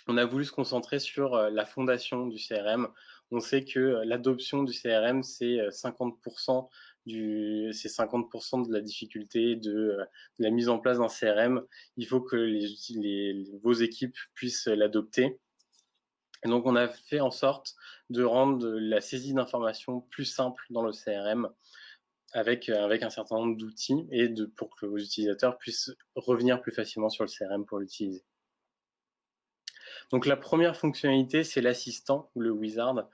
[SPEAKER 1] on a voulu se concentrer sur la fondation du CRM. On sait que l'adoption du CRM, c'est 50% de la difficulté de la mise en place d'un CRM. Il faut que vos équipes puissent l'adopter. Et donc, on a fait en sorte de rendre la saisie d'informations plus simple dans le CRM avec un certain nombre d'outils et pour que vos utilisateurs puissent revenir plus facilement sur le CRM pour l'utiliser. Donc la première fonctionnalité, c'est l'assistant ou le wizard.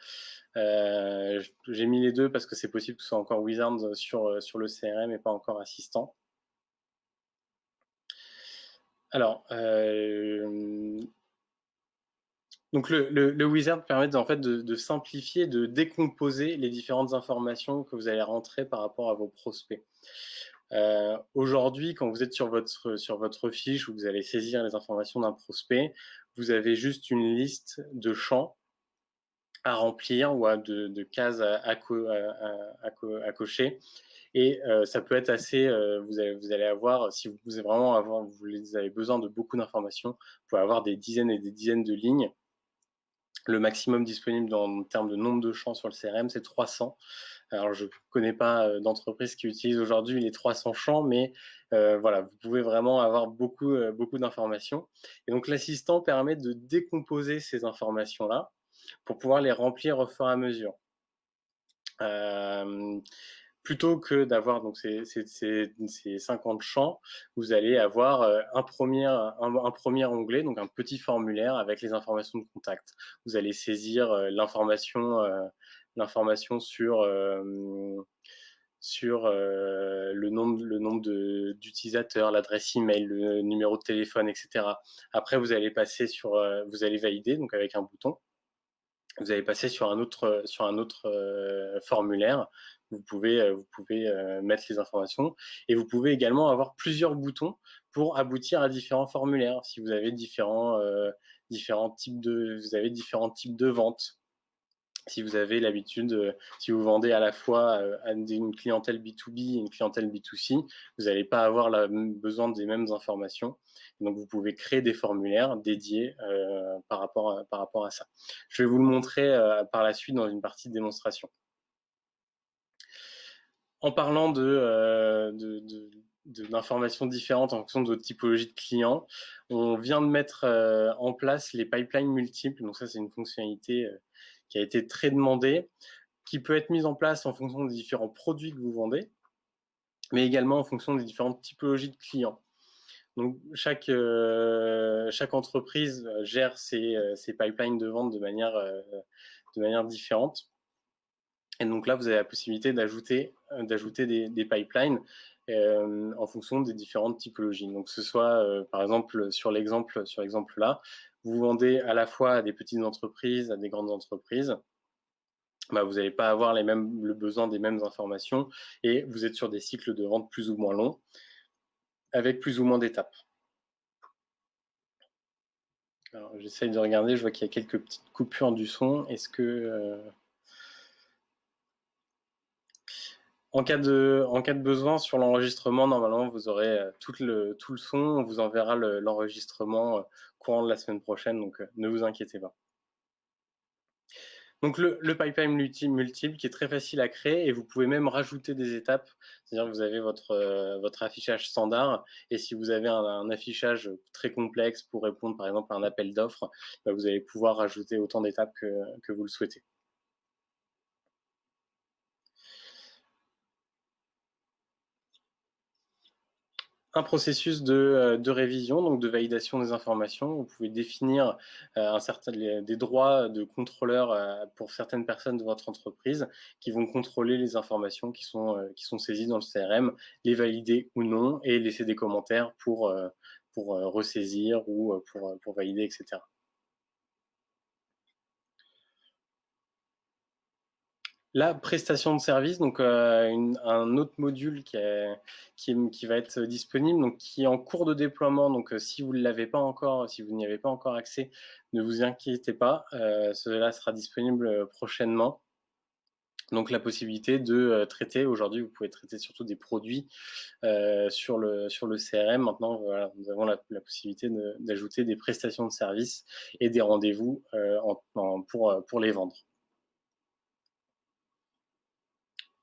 [SPEAKER 1] J'ai mis les deux parce que c'est possible que ce soit encore wizard sur le CRM et pas encore assistant. Alors, donc le wizard permet en fait de simplifier, de décomposer les différentes informations que vous allez rentrer par rapport à vos prospects. Aujourd'hui, quand vous êtes sur votre fiche où vous allez saisir les informations d'un prospect, vous avez juste une liste de champs à remplir ou de cases à cocher. Et ça peut être assez, vous allez avoir, si vous avez besoin de beaucoup d'informations, vous pouvez avoir des dizaines et des dizaines de lignes. Le maximum disponible en termes de nombre de champs sur le CRM, c'est 300. Alors, je ne connais pas d'entreprise qui utilise aujourd'hui les 300 champs, mais voilà, vous pouvez vraiment avoir beaucoup d'informations. Et donc, l'assistant permet de décomposer ces informations-là pour pouvoir les remplir au fur et à mesure. Plutôt que d'avoir donc ces 50 champs, vous allez avoir un premier onglet, donc un petit formulaire avec les informations de contact. Vous allez saisir l'information sur le nombre d'utilisateurs, l'adresse email, le numéro de téléphone, etc. Après, vous allez passer vous allez valider, donc avec un bouton. Vous allez passer sur un autre formulaire. Vous pouvez mettre les informations et vous pouvez également avoir plusieurs boutons pour aboutir à différents formulaires. Si vous avez différents types de ventes. Si vous avez l'habitude, si vous vendez à la fois à une clientèle B2B et une clientèle B2C, vous n'allez pas avoir besoin des mêmes informations. Donc, vous pouvez créer des formulaires dédiés par rapport à ça. Je vais vous le montrer par la suite dans une partie de démonstration. En parlant d'informations différentes en fonction de votre typologie de client, on vient de mettre en place les pipelines multiples. Donc ça, c'est une fonctionnalité qui a été très demandée, qui peut être mise en place en fonction des différents produits que vous vendez, mais également en fonction des différentes typologies de clients. Donc chaque entreprise gère ses pipelines de vente de manière différente. Et donc là, vous avez la possibilité d'ajouter des pipelines en fonction des différentes typologies. Donc que ce soit, par exemple, sur l'exemple là, vous vendez à la fois à des petites entreprises, à des grandes entreprises. Bah, vous n'allez pas avoir le besoin des mêmes informations et vous êtes sur des cycles de vente plus ou moins longs avec plus ou moins d'étapes. Alors, j'essaye de regarder, je vois qu'il y a quelques petites coupures du son. Est-ce que... en cas de besoin sur l'enregistrement, normalement, vous aurez tout le son. On vous enverra l'enregistrement courant de la semaine prochaine, donc ne vous inquiétez pas. Donc le pipeline multiple qui est très facile à créer et vous pouvez même rajouter des étapes. C'est-à-dire que vous avez votre affichage standard et si vous avez un affichage très complexe pour répondre par exemple à un appel d'offres, bah, vous allez pouvoir rajouter autant d'étapes que vous le souhaitez. Un processus de révision, donc de validation des informations. Vous pouvez définir des droits de contrôleur pour certaines personnes de votre entreprise qui vont contrôler les informations qui sont saisies dans le CRM, les valider ou non et laisser des commentaires pour ressaisir ou pour valider, etc. La prestation de service, donc un autre module qui va être disponible, donc qui est en cours de déploiement. Donc si vous ne l'avez pas encore, si vous n'y avez pas encore accès, ne vous inquiétez pas, cela sera disponible prochainement. Donc la possibilité de traiter, aujourd'hui vous pouvez traiter surtout des produits sur le CRM. Maintenant, voilà, nous avons la possibilité d'ajouter des prestations de service et des rendez-vous pour les vendre.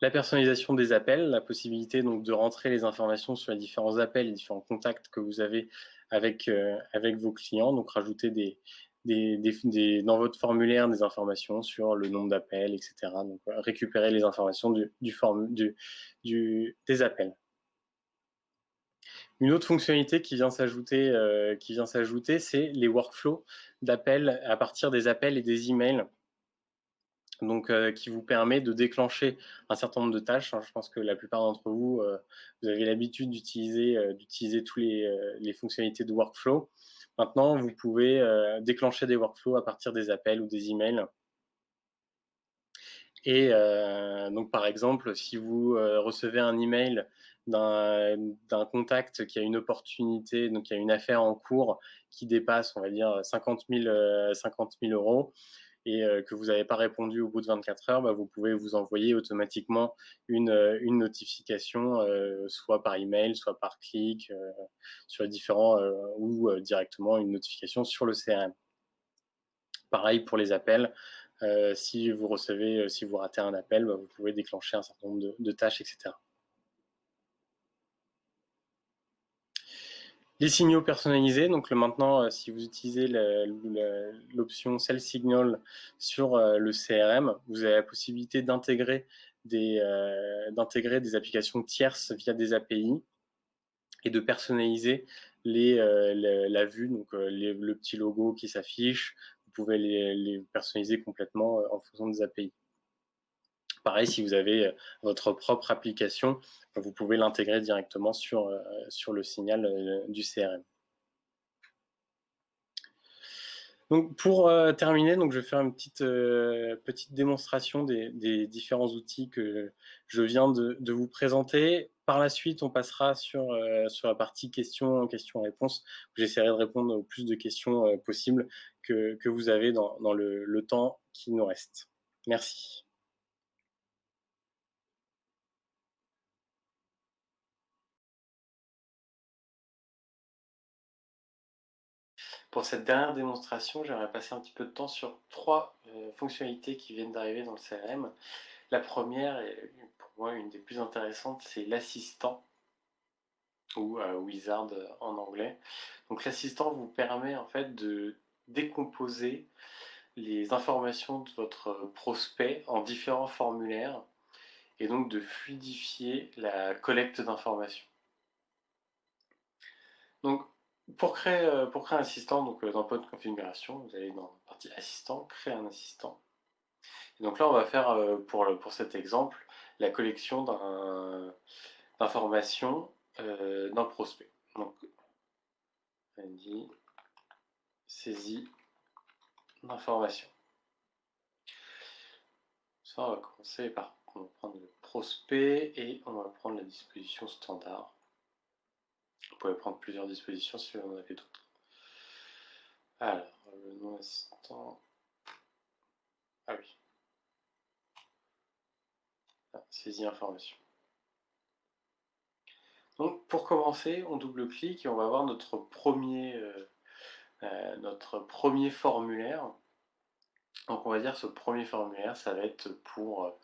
[SPEAKER 1] La personnalisation des appels, la possibilité donc de rentrer les informations sur les différents appels, les différents contacts que vous avez avec vos clients, donc rajouter dans votre formulaire des informations sur le nombre d'appels, etc. Donc récupérer les informations des appels. Une autre fonctionnalité qui vient s'ajouter, c'est les workflows d'appels à partir des appels et des emails. Donc qui vous permet de déclencher un certain nombre de tâches. Je pense que la plupart d'entre vous, vous avez l'habitude d'utiliser tous les fonctionnalités de workflow. Maintenant, vous pouvez déclencher des workflows à partir des appels ou des emails. Et donc, par exemple, si vous recevez un email d'un contact qui a une opportunité, donc qui a une affaire en cours qui dépasse, on va dire, 50 000 euros, et que vous n'avez pas répondu au bout de 24 heures, bah, vous pouvez vous envoyer automatiquement une notification, soit par email, soit par clic, sur les différents, ou directement une notification sur le CRM. Pareil pour les appels. Si vous ratez un appel, bah, vous pouvez déclencher un certain nombre de tâches, etc. Les signaux personnalisés, donc maintenant, si vous utilisez l'option Sell Signal sur le CRM, vous avez la possibilité d'intégrer des applications tierces via des API et de personnaliser la vue, donc le petit logo qui s'affiche. Vous pouvez les personnaliser complètement en fonction des API. Pareil, si vous avez votre propre application, vous pouvez l'intégrer directement sur le signal du CRM. Donc pour terminer, donc je vais faire une petite démonstration des différents outils que je viens de vous présenter. Par la suite, on passera sur la partie questions-réponses. J'essaierai de répondre au plus de questions possibles que vous avez dans le temps qui nous reste. Merci. Pour cette dernière démonstration, j'aimerais passer un petit peu de temps sur trois fonctionnalités qui viennent d'arriver dans le CRM. La première, et pour moi une des plus intéressantes, c'est l'assistant, ou Wizard en anglais. Donc l'assistant vous permet en fait de décomposer les informations de votre prospect en différents formulaires et donc de fluidifier la collecte d'informations. Donc pour créer un assistant, donc dans le de configuration, vous allez dans la partie assistant, créer un assistant. Et donc là on va faire pour cet exemple la collection d'informations d'un prospect. Donc on dit saisie d'informations. Ça, on va commencer par prendre le prospect et on va prendre la disposition standard. Vous pouvez prendre plusieurs dispositions si vous en avez d'autres. Alors, le nom assistant. Ah oui. Ah, saisie information. Donc pour commencer, on double-clique et on va voir notre premier formulaire. Donc on va dire ce premier formulaire, ça va être pour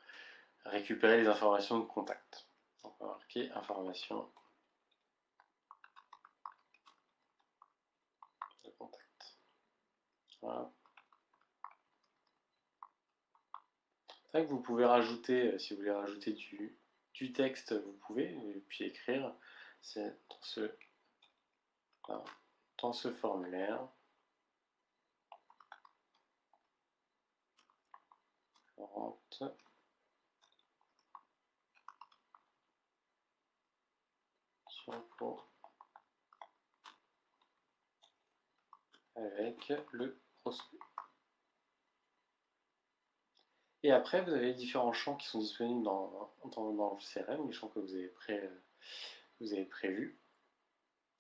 [SPEAKER 1] récupérer les informations de contact. Donc on va marquer information de contact. Voilà. C'est vrai que vous pouvez rajouter, si vous voulez rajouter du texte, vous pouvez, et puis écrire, c'est dans ce formulaire. Avec le prospect. Et après, vous avez différents champs qui sont disponibles dans le CRM, les champs que vous avez prévus.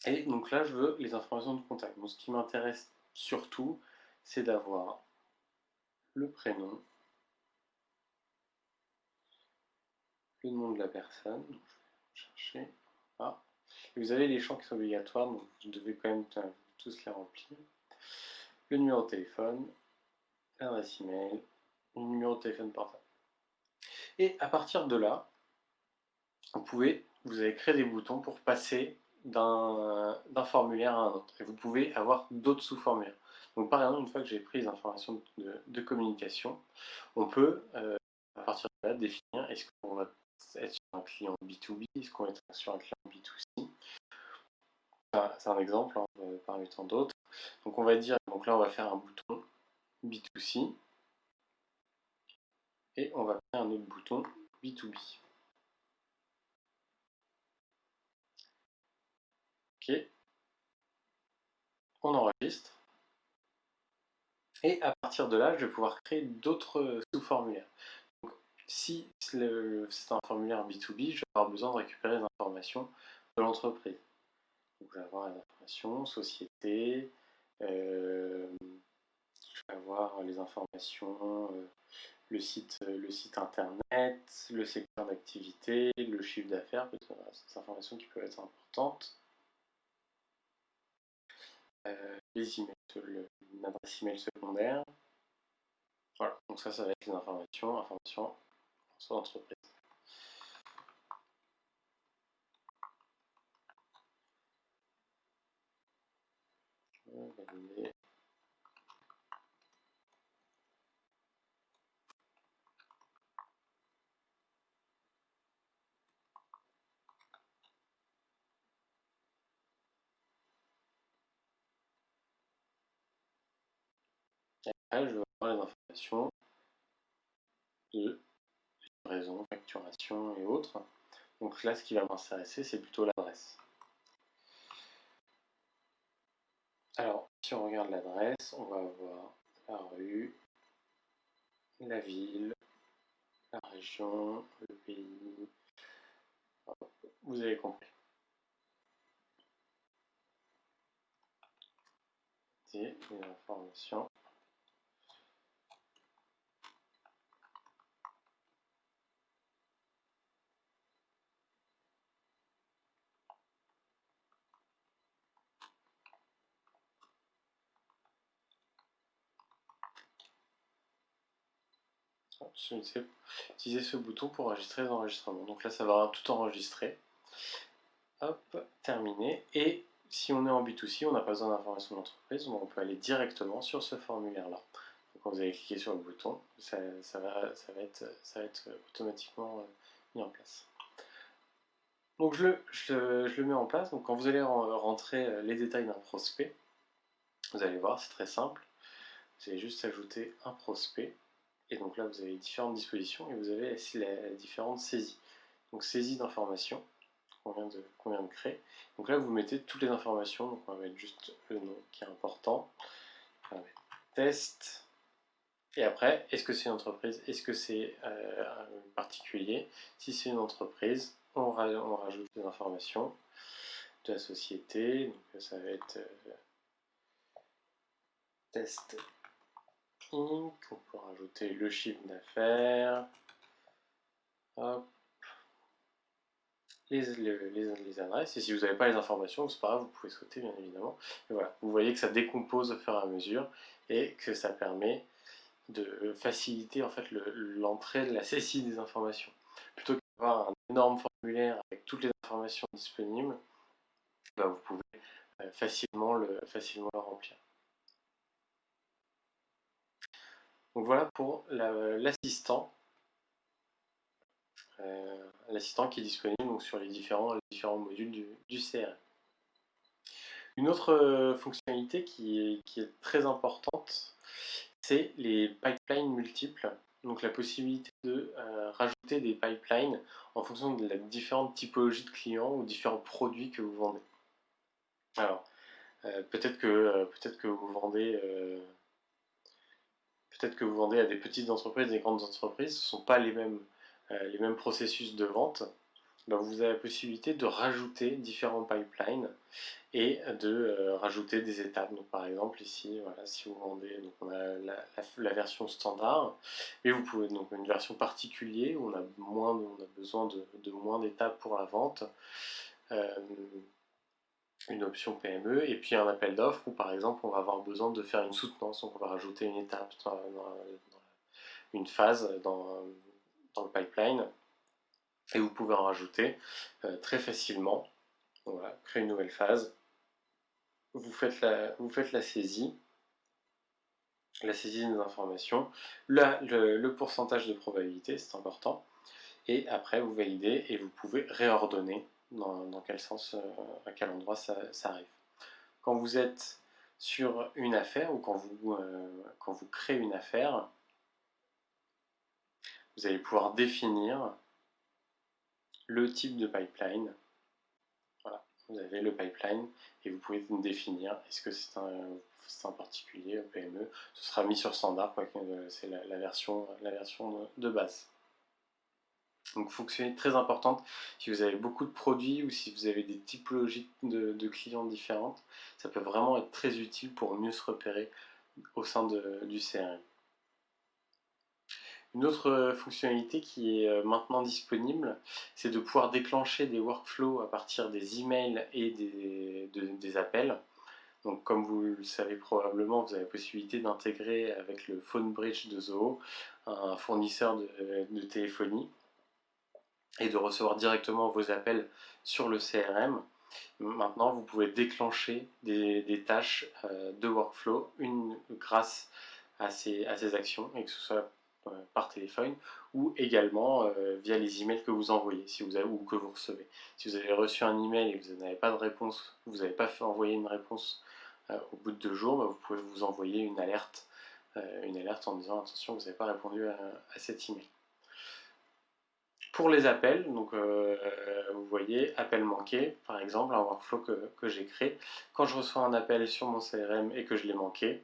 [SPEAKER 1] Et donc là, je veux les informations de contact. Donc ce qui m'intéresse surtout, c'est d'avoir le prénom, le nom de la personne. Donc, je vais chercher. Ah. Et vous avez les champs qui sont obligatoires, donc vous devez quand même tous les remplir. Le numéro de téléphone, l'adresse email, le numéro de téléphone portable. Et à partir de là, vous avez créé des boutons pour passer d'un formulaire à un autre. Et vous pouvez avoir d'autres sous-formulaires. Donc par exemple, une fois que j'ai pris les informations de communication, on peut, à partir de là, définir est-ce qu'on va être sur un client B2B, est-ce qu'on va être sur un client B2C. C'est un exemple hein, parmi tant d'autres. Donc on va dire, donc là on va faire un bouton B2C et on va faire un autre bouton B2B. Ok, on enregistre. Et à partir de là, je vais pouvoir créer d'autres sous-formulaires. Donc, si c'est un formulaire B2B, je vais avoir besoin de récupérer les informations de l'entreprise. Donc, je vais avoir les informations, société, je vais avoir les informations, le site internet, le secteur d'activité, le chiffre d'affaires, parce que voilà, c'est des informations qui peuvent être importantes. Les emails, une adresse email secondaire. Voilà, donc ça va être les informations sur l'entreprise. Valider. Et après, je vais avoir les informations de livraison, facturation et autres. Donc là, ce qui va m'intéresser, c'est plutôt l'adresse. Alors, si on regarde l'adresse, on va avoir la rue, la ville, la région, le pays. Vous avez compris. Et les informations. Utiliser ce bouton pour enregistrer les enregistrements. Donc là, ça va tout enregistrer. Hop, terminé. Et si on est en B2C, on n'a pas besoin d'informations d'entreprise, on peut aller directement sur ce formulaire-là. Donc quand vous allez cliquer sur le bouton, ça va être automatiquement mis en place. Donc je le mets en place. Donc quand vous allez rentrer les détails d'un prospect, vous allez voir, c'est très simple. Vous allez juste ajouter un prospect. Et donc là, vous avez différentes dispositions et vous avez la différentes saisies. Donc saisie d'informations qu'on vient de créer. Donc là, vous mettez toutes les informations. Donc on va mettre juste le nom qui est important. On va mettre test. Et après, est-ce que c'est une entreprise? Est-ce que c'est un particulier? Si c'est une entreprise, on rajoute les informations de la société. Donc ça va être test Inc. On peut rajouter le chiffre d'affaires. Hop. Les adresses. Et si vous n'avez pas les informations, c'est pas grave, vous pouvez sauter bien évidemment. Et voilà, vous voyez que ça décompose au fur et à mesure et que ça permet de faciliter en fait l'entrée de la saisie des informations. Plutôt qu'avoir un énorme formulaire avec toutes les informations disponibles, bah, vous pouvez facilement le remplir. Donc voilà pour l'assistant. L'assistant qui est disponible donc, sur les différents modules du CRM. Une autre fonctionnalité qui est très importante, c'est les pipelines multiples. Donc la possibilité de rajouter des pipelines en fonction de la différente typologie de clients ou différents produits que vous vendez. Alors, peut-être que vous vendez à des petites entreprises, des grandes entreprises, ce ne sont pas les mêmes processus de vente. Donc vous avez la possibilité de rajouter différents pipelines et de rajouter des étapes. Donc par exemple ici, voilà, si vous vendez, donc on a la version standard, et vous pouvez donc une version particulière où on a besoin de moins d'étapes pour la vente, une option PME, et puis un appel d'offres où par exemple on va avoir besoin de faire une soutenance, donc on va rajouter une étape, une phase dans le pipeline, et vous pouvez en rajouter très facilement. Donc voilà, créer une nouvelle phase. Vous faites la saisie des informations, le pourcentage de probabilité, c'est important, et après vous validez et vous pouvez réordonner dans quel sens, à quel endroit ça arrive. Quand vous êtes sur une affaire ou quand vous créez une affaire, vous allez pouvoir définir le type de pipeline. Voilà, vous avez le pipeline et vous pouvez définir est-ce que c'est un particulier, un PME. Ce sera mis sur standard, c'est la version de base. Donc fonctionnalité très importante si vous avez beaucoup de produits ou si vous avez des typologies de clients différentes, ça peut vraiment être très utile pour mieux se repérer au sein du CRM. Une autre fonctionnalité qui est maintenant disponible, c'est de pouvoir déclencher des workflows à partir des emails et des appels. Donc comme vous le savez probablement, vous avez la possibilité d'intégrer avec le Phone Bridge de Zoho un fournisseur de téléphonie et de recevoir directement vos appels sur le CRM. Maintenant, vous pouvez déclencher des tâches de workflow grâce à ces actions, et que ce soit par téléphone ou également via les emails que vous envoyez ou que vous recevez. Si vous avez reçu un email et que vous n'avez pas de réponse, vous n'avez pas envoyé une réponse au bout de 2 jours, bah, vous pouvez vous envoyer une alerte en disant attention, vous n'avez pas répondu à cet email. Pour les appels, donc vous voyez, appel manqué, par exemple, un workflow que j'ai créé. Quand je reçois un appel sur mon CRM et que je l'ai manqué,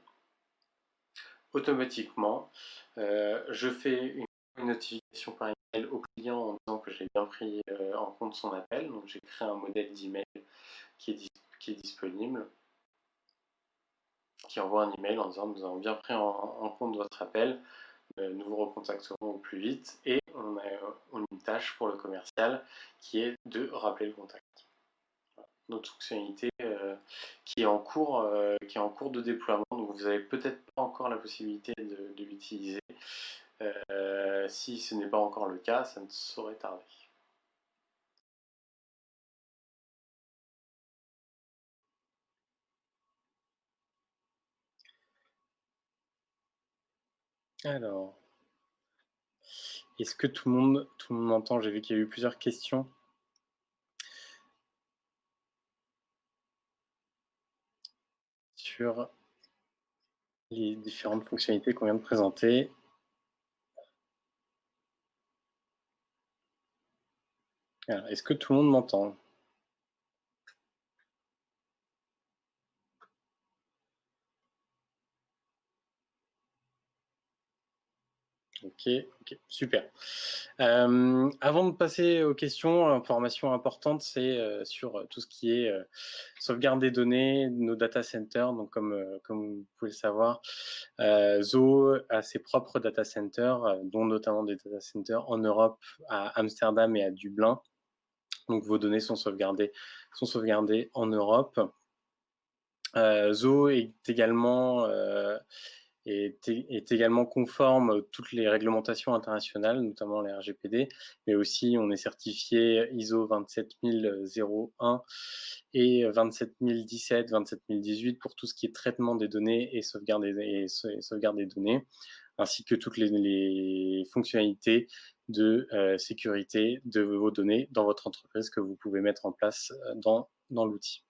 [SPEAKER 1] automatiquement, je fais une notification par email au client en disant que j'ai bien pris en compte son appel. Donc j'ai créé un modèle d'email qui est disponible, qui envoie un email en disant nous avons bien pris en compte votre appel. Nous vous recontacterons au plus vite et on a une tâche pour le commercial qui est de rappeler le contact. Voilà. Notre fonctionnalité qui est en cours de déploiement, donc vous n'avez peut-être pas encore la possibilité de l'utiliser. Si ce n'est pas encore le cas, ça ne saurait tarder. Alors, est-ce que tout le monde m'entend? J'ai vu qu'il y a eu plusieurs questions. Sur les différentes fonctionnalités qu'on vient de présenter. Alors, est-ce que tout le monde m'entend? Ok. ok, super. Avant de passer aux questions, information importante, c'est sur tout ce qui est sauvegarde des données, nos data centers. Donc, comme vous pouvez le savoir, Zoho a ses propres data centers, dont notamment des data centers en Europe, à Amsterdam et à Dublin. Donc, vos données sont sauvegardées en Europe. Zoho est également conforme à toutes les réglementations internationales, notamment les RGPD, mais aussi on est certifié ISO 27001 et 27017, 27018 pour tout ce qui est traitement des données et sauvegarde des données, ainsi que toutes les fonctionnalités de sécurité de vos données dans votre entreprise que vous pouvez mettre en place dans l'outil.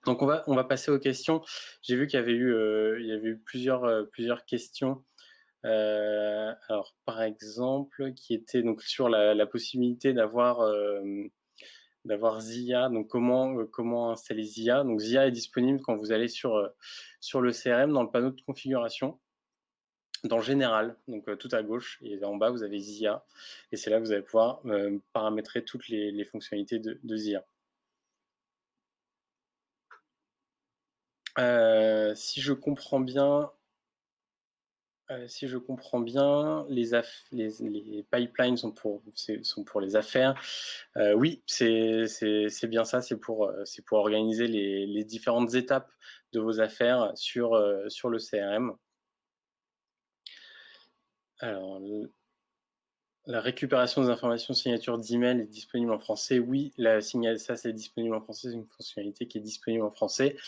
[SPEAKER 1] Donc on va passer aux questions. J'ai vu qu'il y avait eu plusieurs questions. Alors par exemple, qui était donc sur la possibilité d'avoir ZIA. Donc comment installer ZIA. Donc ZIA est disponible quand vous allez sur le CRM dans le panneau de configuration. Dans Général, donc tout à gauche, et en bas vous avez ZIA, et c'est là que vous allez pouvoir paramétrer toutes les fonctionnalités de ZIA. Si je comprends bien, les pipelines sont pour les affaires. Oui, c'est bien ça. C'est pour organiser les différentes étapes de vos affaires sur le CRM. Alors, la récupération des informations signature d'email est disponible en français. Oui, ça c'est disponible en français. C'est une fonctionnalité qui est disponible en français.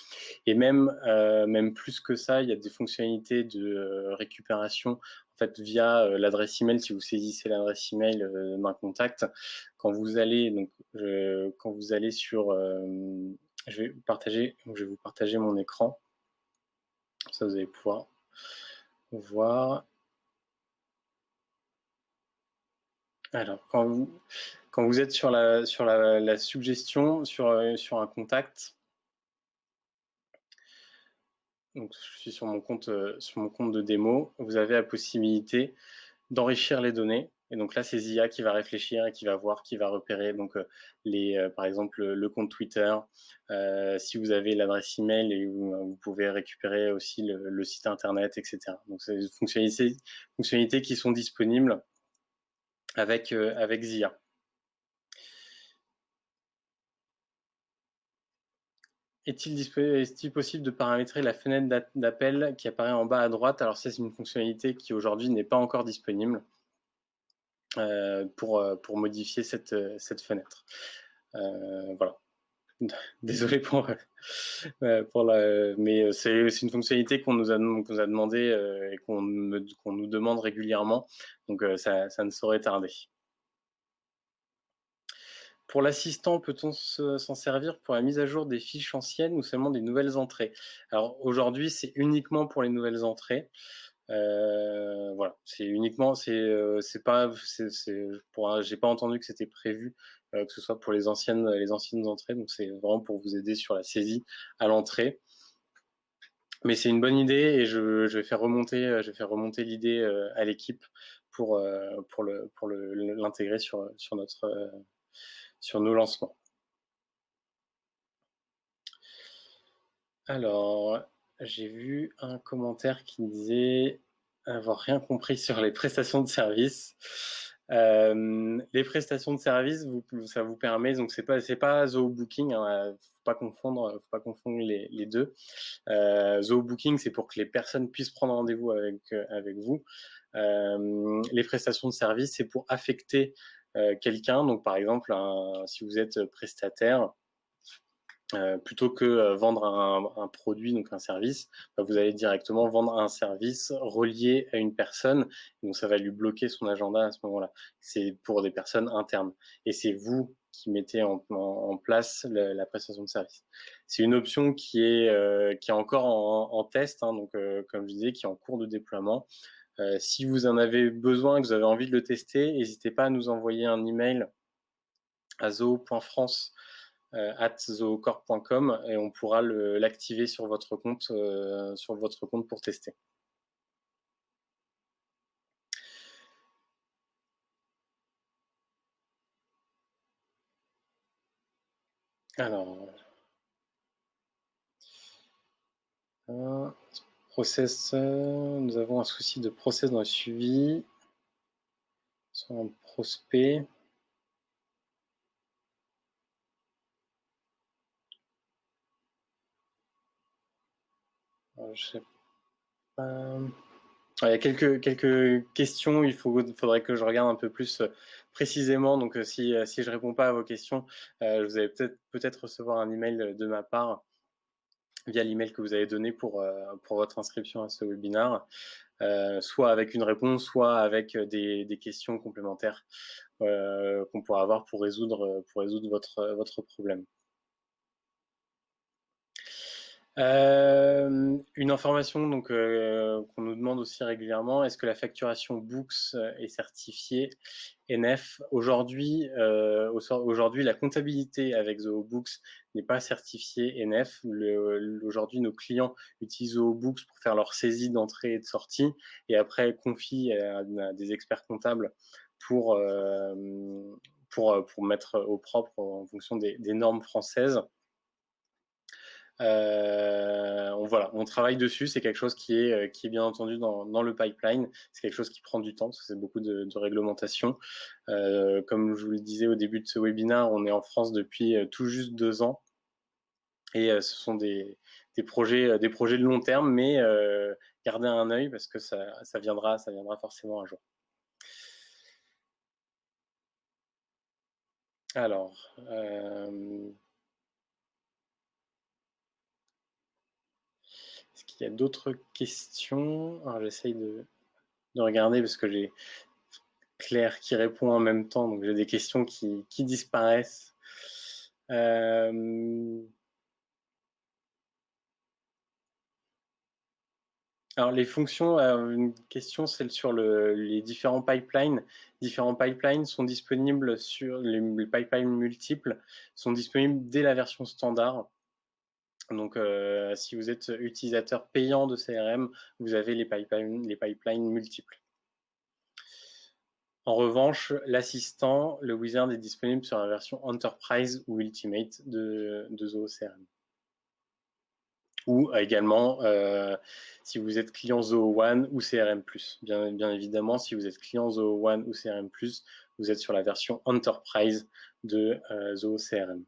[SPEAKER 1] Et même plus que ça, il y a des fonctionnalités de récupération en fait via l'adresse email. Si vous saisissez l'adresse email d'un contact, quand vous allez sur, je vais vous partager mon écran. Ça, vous allez pouvoir voir. Alors, quand vous êtes sur la suggestion sur un contact. Donc, je suis sur mon compte de démo. Vous avez la possibilité d'enrichir les données. Et donc là, c'est ZIA qui va réfléchir et qui va voir, qui va repérer donc par exemple le compte Twitter. Si vous avez l'adresse email, et vous pouvez récupérer aussi le site internet, etc. Donc c'est des fonctionnalités qui sont disponibles avec ZIA. Est-il possible de paramétrer la fenêtre d'appel qui apparaît en bas à droite? Alors ça, c'est une fonctionnalité qui aujourd'hui n'est pas encore disponible pour modifier cette fenêtre. Voilà. Désolé mais c'est une fonctionnalité qu'on nous a demandé et qu'on nous demande régulièrement. Donc ça ne saurait tarder. Pour l'assistant, peut-on s'en servir pour la mise à jour des fiches anciennes ou seulement des nouvelles entrées? Alors aujourd'hui, c'est uniquement pour les nouvelles entrées. Voilà, c'est uniquement, j'ai pas entendu que c'était prévu que ce soit pour les anciennes entrées. Donc c'est vraiment pour vous aider sur la saisie à l'entrée. Mais c'est une bonne idée et je vais faire remonter l'idée à l'équipe pour l'intégrer sur nos lancements. Alors, j'ai vu un commentaire qui disait avoir rien compris sur les prestations de service. Les prestations de service, ça vous permet, donc c'est pas Zoho Booking, hein, faut pas confondre les deux. Zoho Booking, c'est pour que les personnes puissent prendre rendez-vous avec vous. Les prestations de service, c'est pour affecter quelqu'un. Donc, par exemple, si vous êtes prestataire, plutôt que vendre un produit, donc un service, vous allez directement vendre un service relié à une personne. Donc, ça va lui bloquer son agenda à ce moment-là. C'est pour des personnes internes. Et c'est vous qui mettez en place la prestation de service. C'est une option qui est encore en test, hein, donc comme je disais, qui est en cours de déploiement. Si vous en avez besoin, que vous avez envie de le tester, n'hésitez pas à nous envoyer un email à zoho.france@zohocorp.com et on pourra l'activer sur votre compte pour tester. Alors, process, nous avons un souci de process dans le suivi sur un prospect. Alors, je sais pas. Il y a quelques questions, faudrait que je regarde un peu plus précisément. Donc, si je réponds pas à vos questions, vous allez peut-être recevoir un email de ma part via l'email que vous avez donné pour votre inscription à ce webinaire, soit avec une réponse, soit avec des questions complémentaires qu'on pourra avoir pour résoudre votre problème. Une information donc qu'on nous demande aussi régulièrement, est-ce que la facturation Books est certifiée NF? Aujourd'hui, la comptabilité avec Zoho-Books n'est pas certifiée NF. Aujourd'hui, nos clients utilisent Zoho-Books pour faire leur saisie d'entrée et de sortie, et après confient à des experts comptables pour mettre au propre en fonction des normes françaises. On travaille dessus. C'est quelque chose qui est bien entendu dans le pipeline. C'est quelque chose qui prend du temps parce que c'est beaucoup de réglementation. Comme je vous le disais au début de ce webinaire, on est en France depuis tout juste 2 ans et ce sont des projets de long terme, mais gardez un œil parce que ça viendra forcément un jour. Alors, est-ce qu'il y a d'autres questions? Alors, j'essaye de regarder parce que j'ai Claire qui répond en même temps, donc j'ai des questions qui disparaissent. Alors les fonctions, une question, celle sur les différents pipelines. Différents pipelines sont disponibles sur les pipelines multiples, sont disponibles dès la version standard. Donc, si vous êtes utilisateur payant de CRM, vous avez les pipelines multiples. En revanche, l'assistant, le wizard, est disponible sur la version Enterprise ou Ultimate de Zoho CRM. Ou également, si vous êtes client Zoho One ou CRM+. Bien évidemment, si vous êtes client Zoho One ou CRM+, vous êtes sur la version Enterprise de Zoho CRM.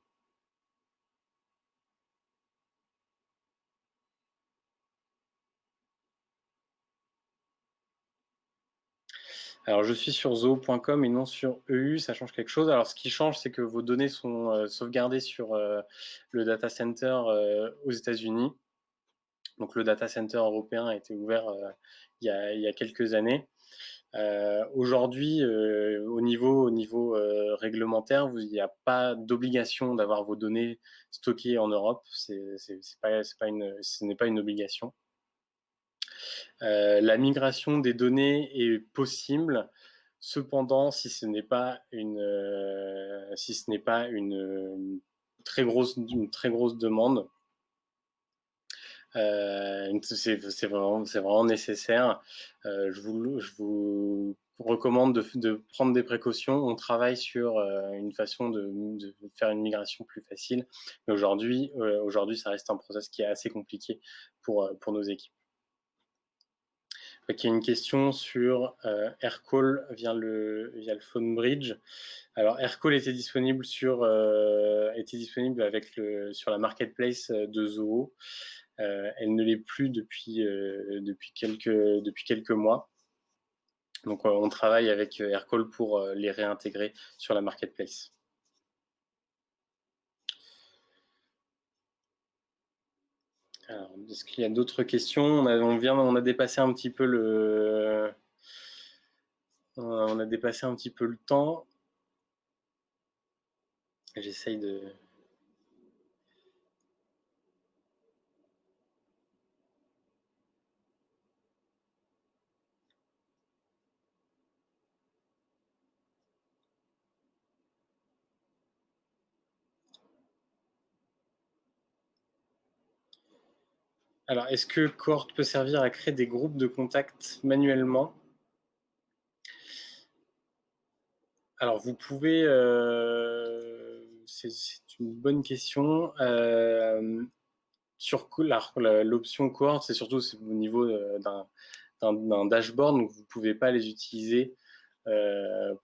[SPEAKER 1] Alors, je suis sur zoho.com et non sur EU, ça change quelque chose. Alors, ce qui change, c'est que vos données sont sauvegardées sur le data center aux États-Unis. Donc, le data center européen a été ouvert il y a quelques années. Aujourd'hui, au niveau réglementaire, il n'y a pas d'obligation d'avoir vos données stockées en Europe. Ce n'est pas une obligation. La migration des données est possible. Cependant, si ce n'est pas une très grosse demande, c'est vraiment nécessaire. Je vous recommande de prendre des précautions. On travaille sur une façon de faire une migration plus facile. Mais aujourd'hui, ça reste un process qui est assez compliqué pour nos équipes. Il y a une question sur AirCall via le phone bridge. Alors AirCall était disponible sur la marketplace de Zoho. Elle ne l'est plus depuis quelques mois. Donc on travaille avec AirCall pour les réintégrer sur la marketplace. Alors, est-ce qu'il y a d'autres questions? On a dépassé un petit peu le temps. J'essaye de... Alors, est-ce que Cohort peut servir à créer des groupes de contacts manuellement? Alors, vous pouvez, une bonne question. Sur l'option cohorte, c'est surtout au niveau d'un dashboard, donc vous ne pouvez pas les utiliser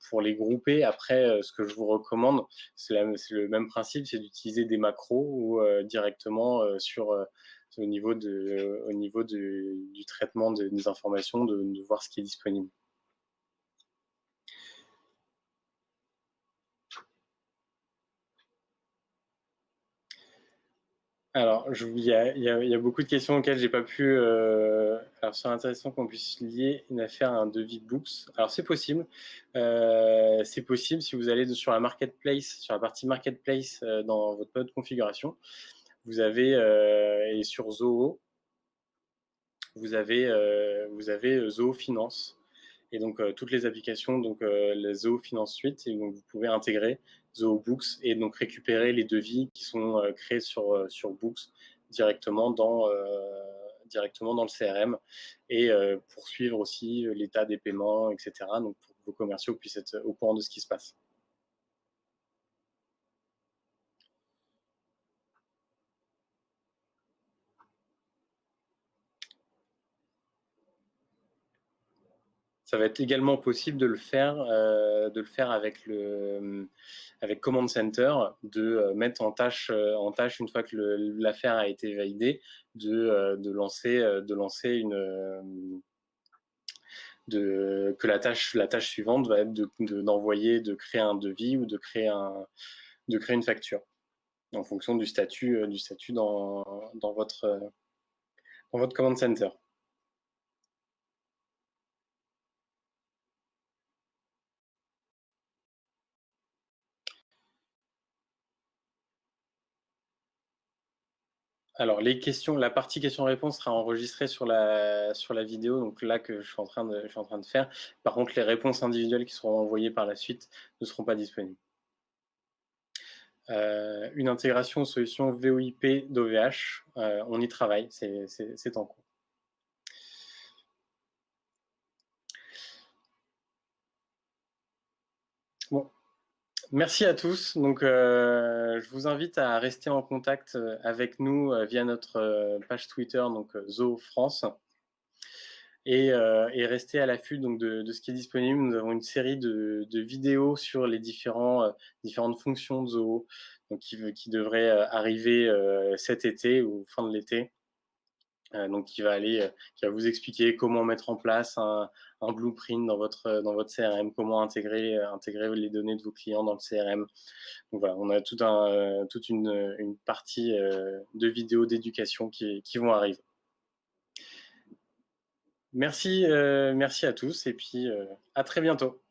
[SPEAKER 1] pour les grouper. Après, ce que je vous recommande, c'est le même principe, c'est d'utiliser des macros ou directement au niveau du traitement des informations, de voir ce qui est disponible. Alors, il y a beaucoup de questions auxquelles j'ai pas pu. Alors, c'est intéressant qu'on puisse lier une affaire à un devis books. Alors, c'est possible. C'est possible si vous allez sur la marketplace, sur la partie marketplace dans votre mode configuration. Vous avez et sur Zoho, vous avez Zoho Finance. Et donc, toutes les applications, donc la Zoho Finance Suite, et donc vous pouvez intégrer Zoho Books et donc récupérer les devis qui sont créés sur Books directement dans le CRM et poursuivre aussi l'état des paiements, etc. Donc, pour que vos commerciaux puissent être au courant de ce qui se passe. Ça va être également possible de le faire avec Command Center, de mettre en tâche une fois que l'affaire a été validée, de lancer que la tâche suivante va être d'envoyer, de créer un devis ou de créer une facture en fonction du statut dans votre Command Center. Alors, la partie questions-réponses sera enregistrée sur la vidéo, donc là que je suis en train de faire. Par contre, les réponses individuelles qui seront envoyées par la suite ne seront pas disponibles. Une intégration aux solutions VoIP d'OVH, on y travaille, c'est en cours. Bon. Merci à tous. Donc, je vous invite à rester en contact avec nous via notre page Twitter, donc Zoho France, et rester à l'affût donc de ce qui est disponible. Nous avons une série de vidéos sur les différentes fonctions de Zoho, donc qui devraient arriver cet été ou fin de l'été. Donc, qui va vous expliquer comment mettre en place un blueprint dans votre CRM, comment intégrer les données de vos clients dans le CRM. Donc voilà, on a toute une partie de vidéos d'éducation qui vont arriver. Merci à tous et puis à très bientôt.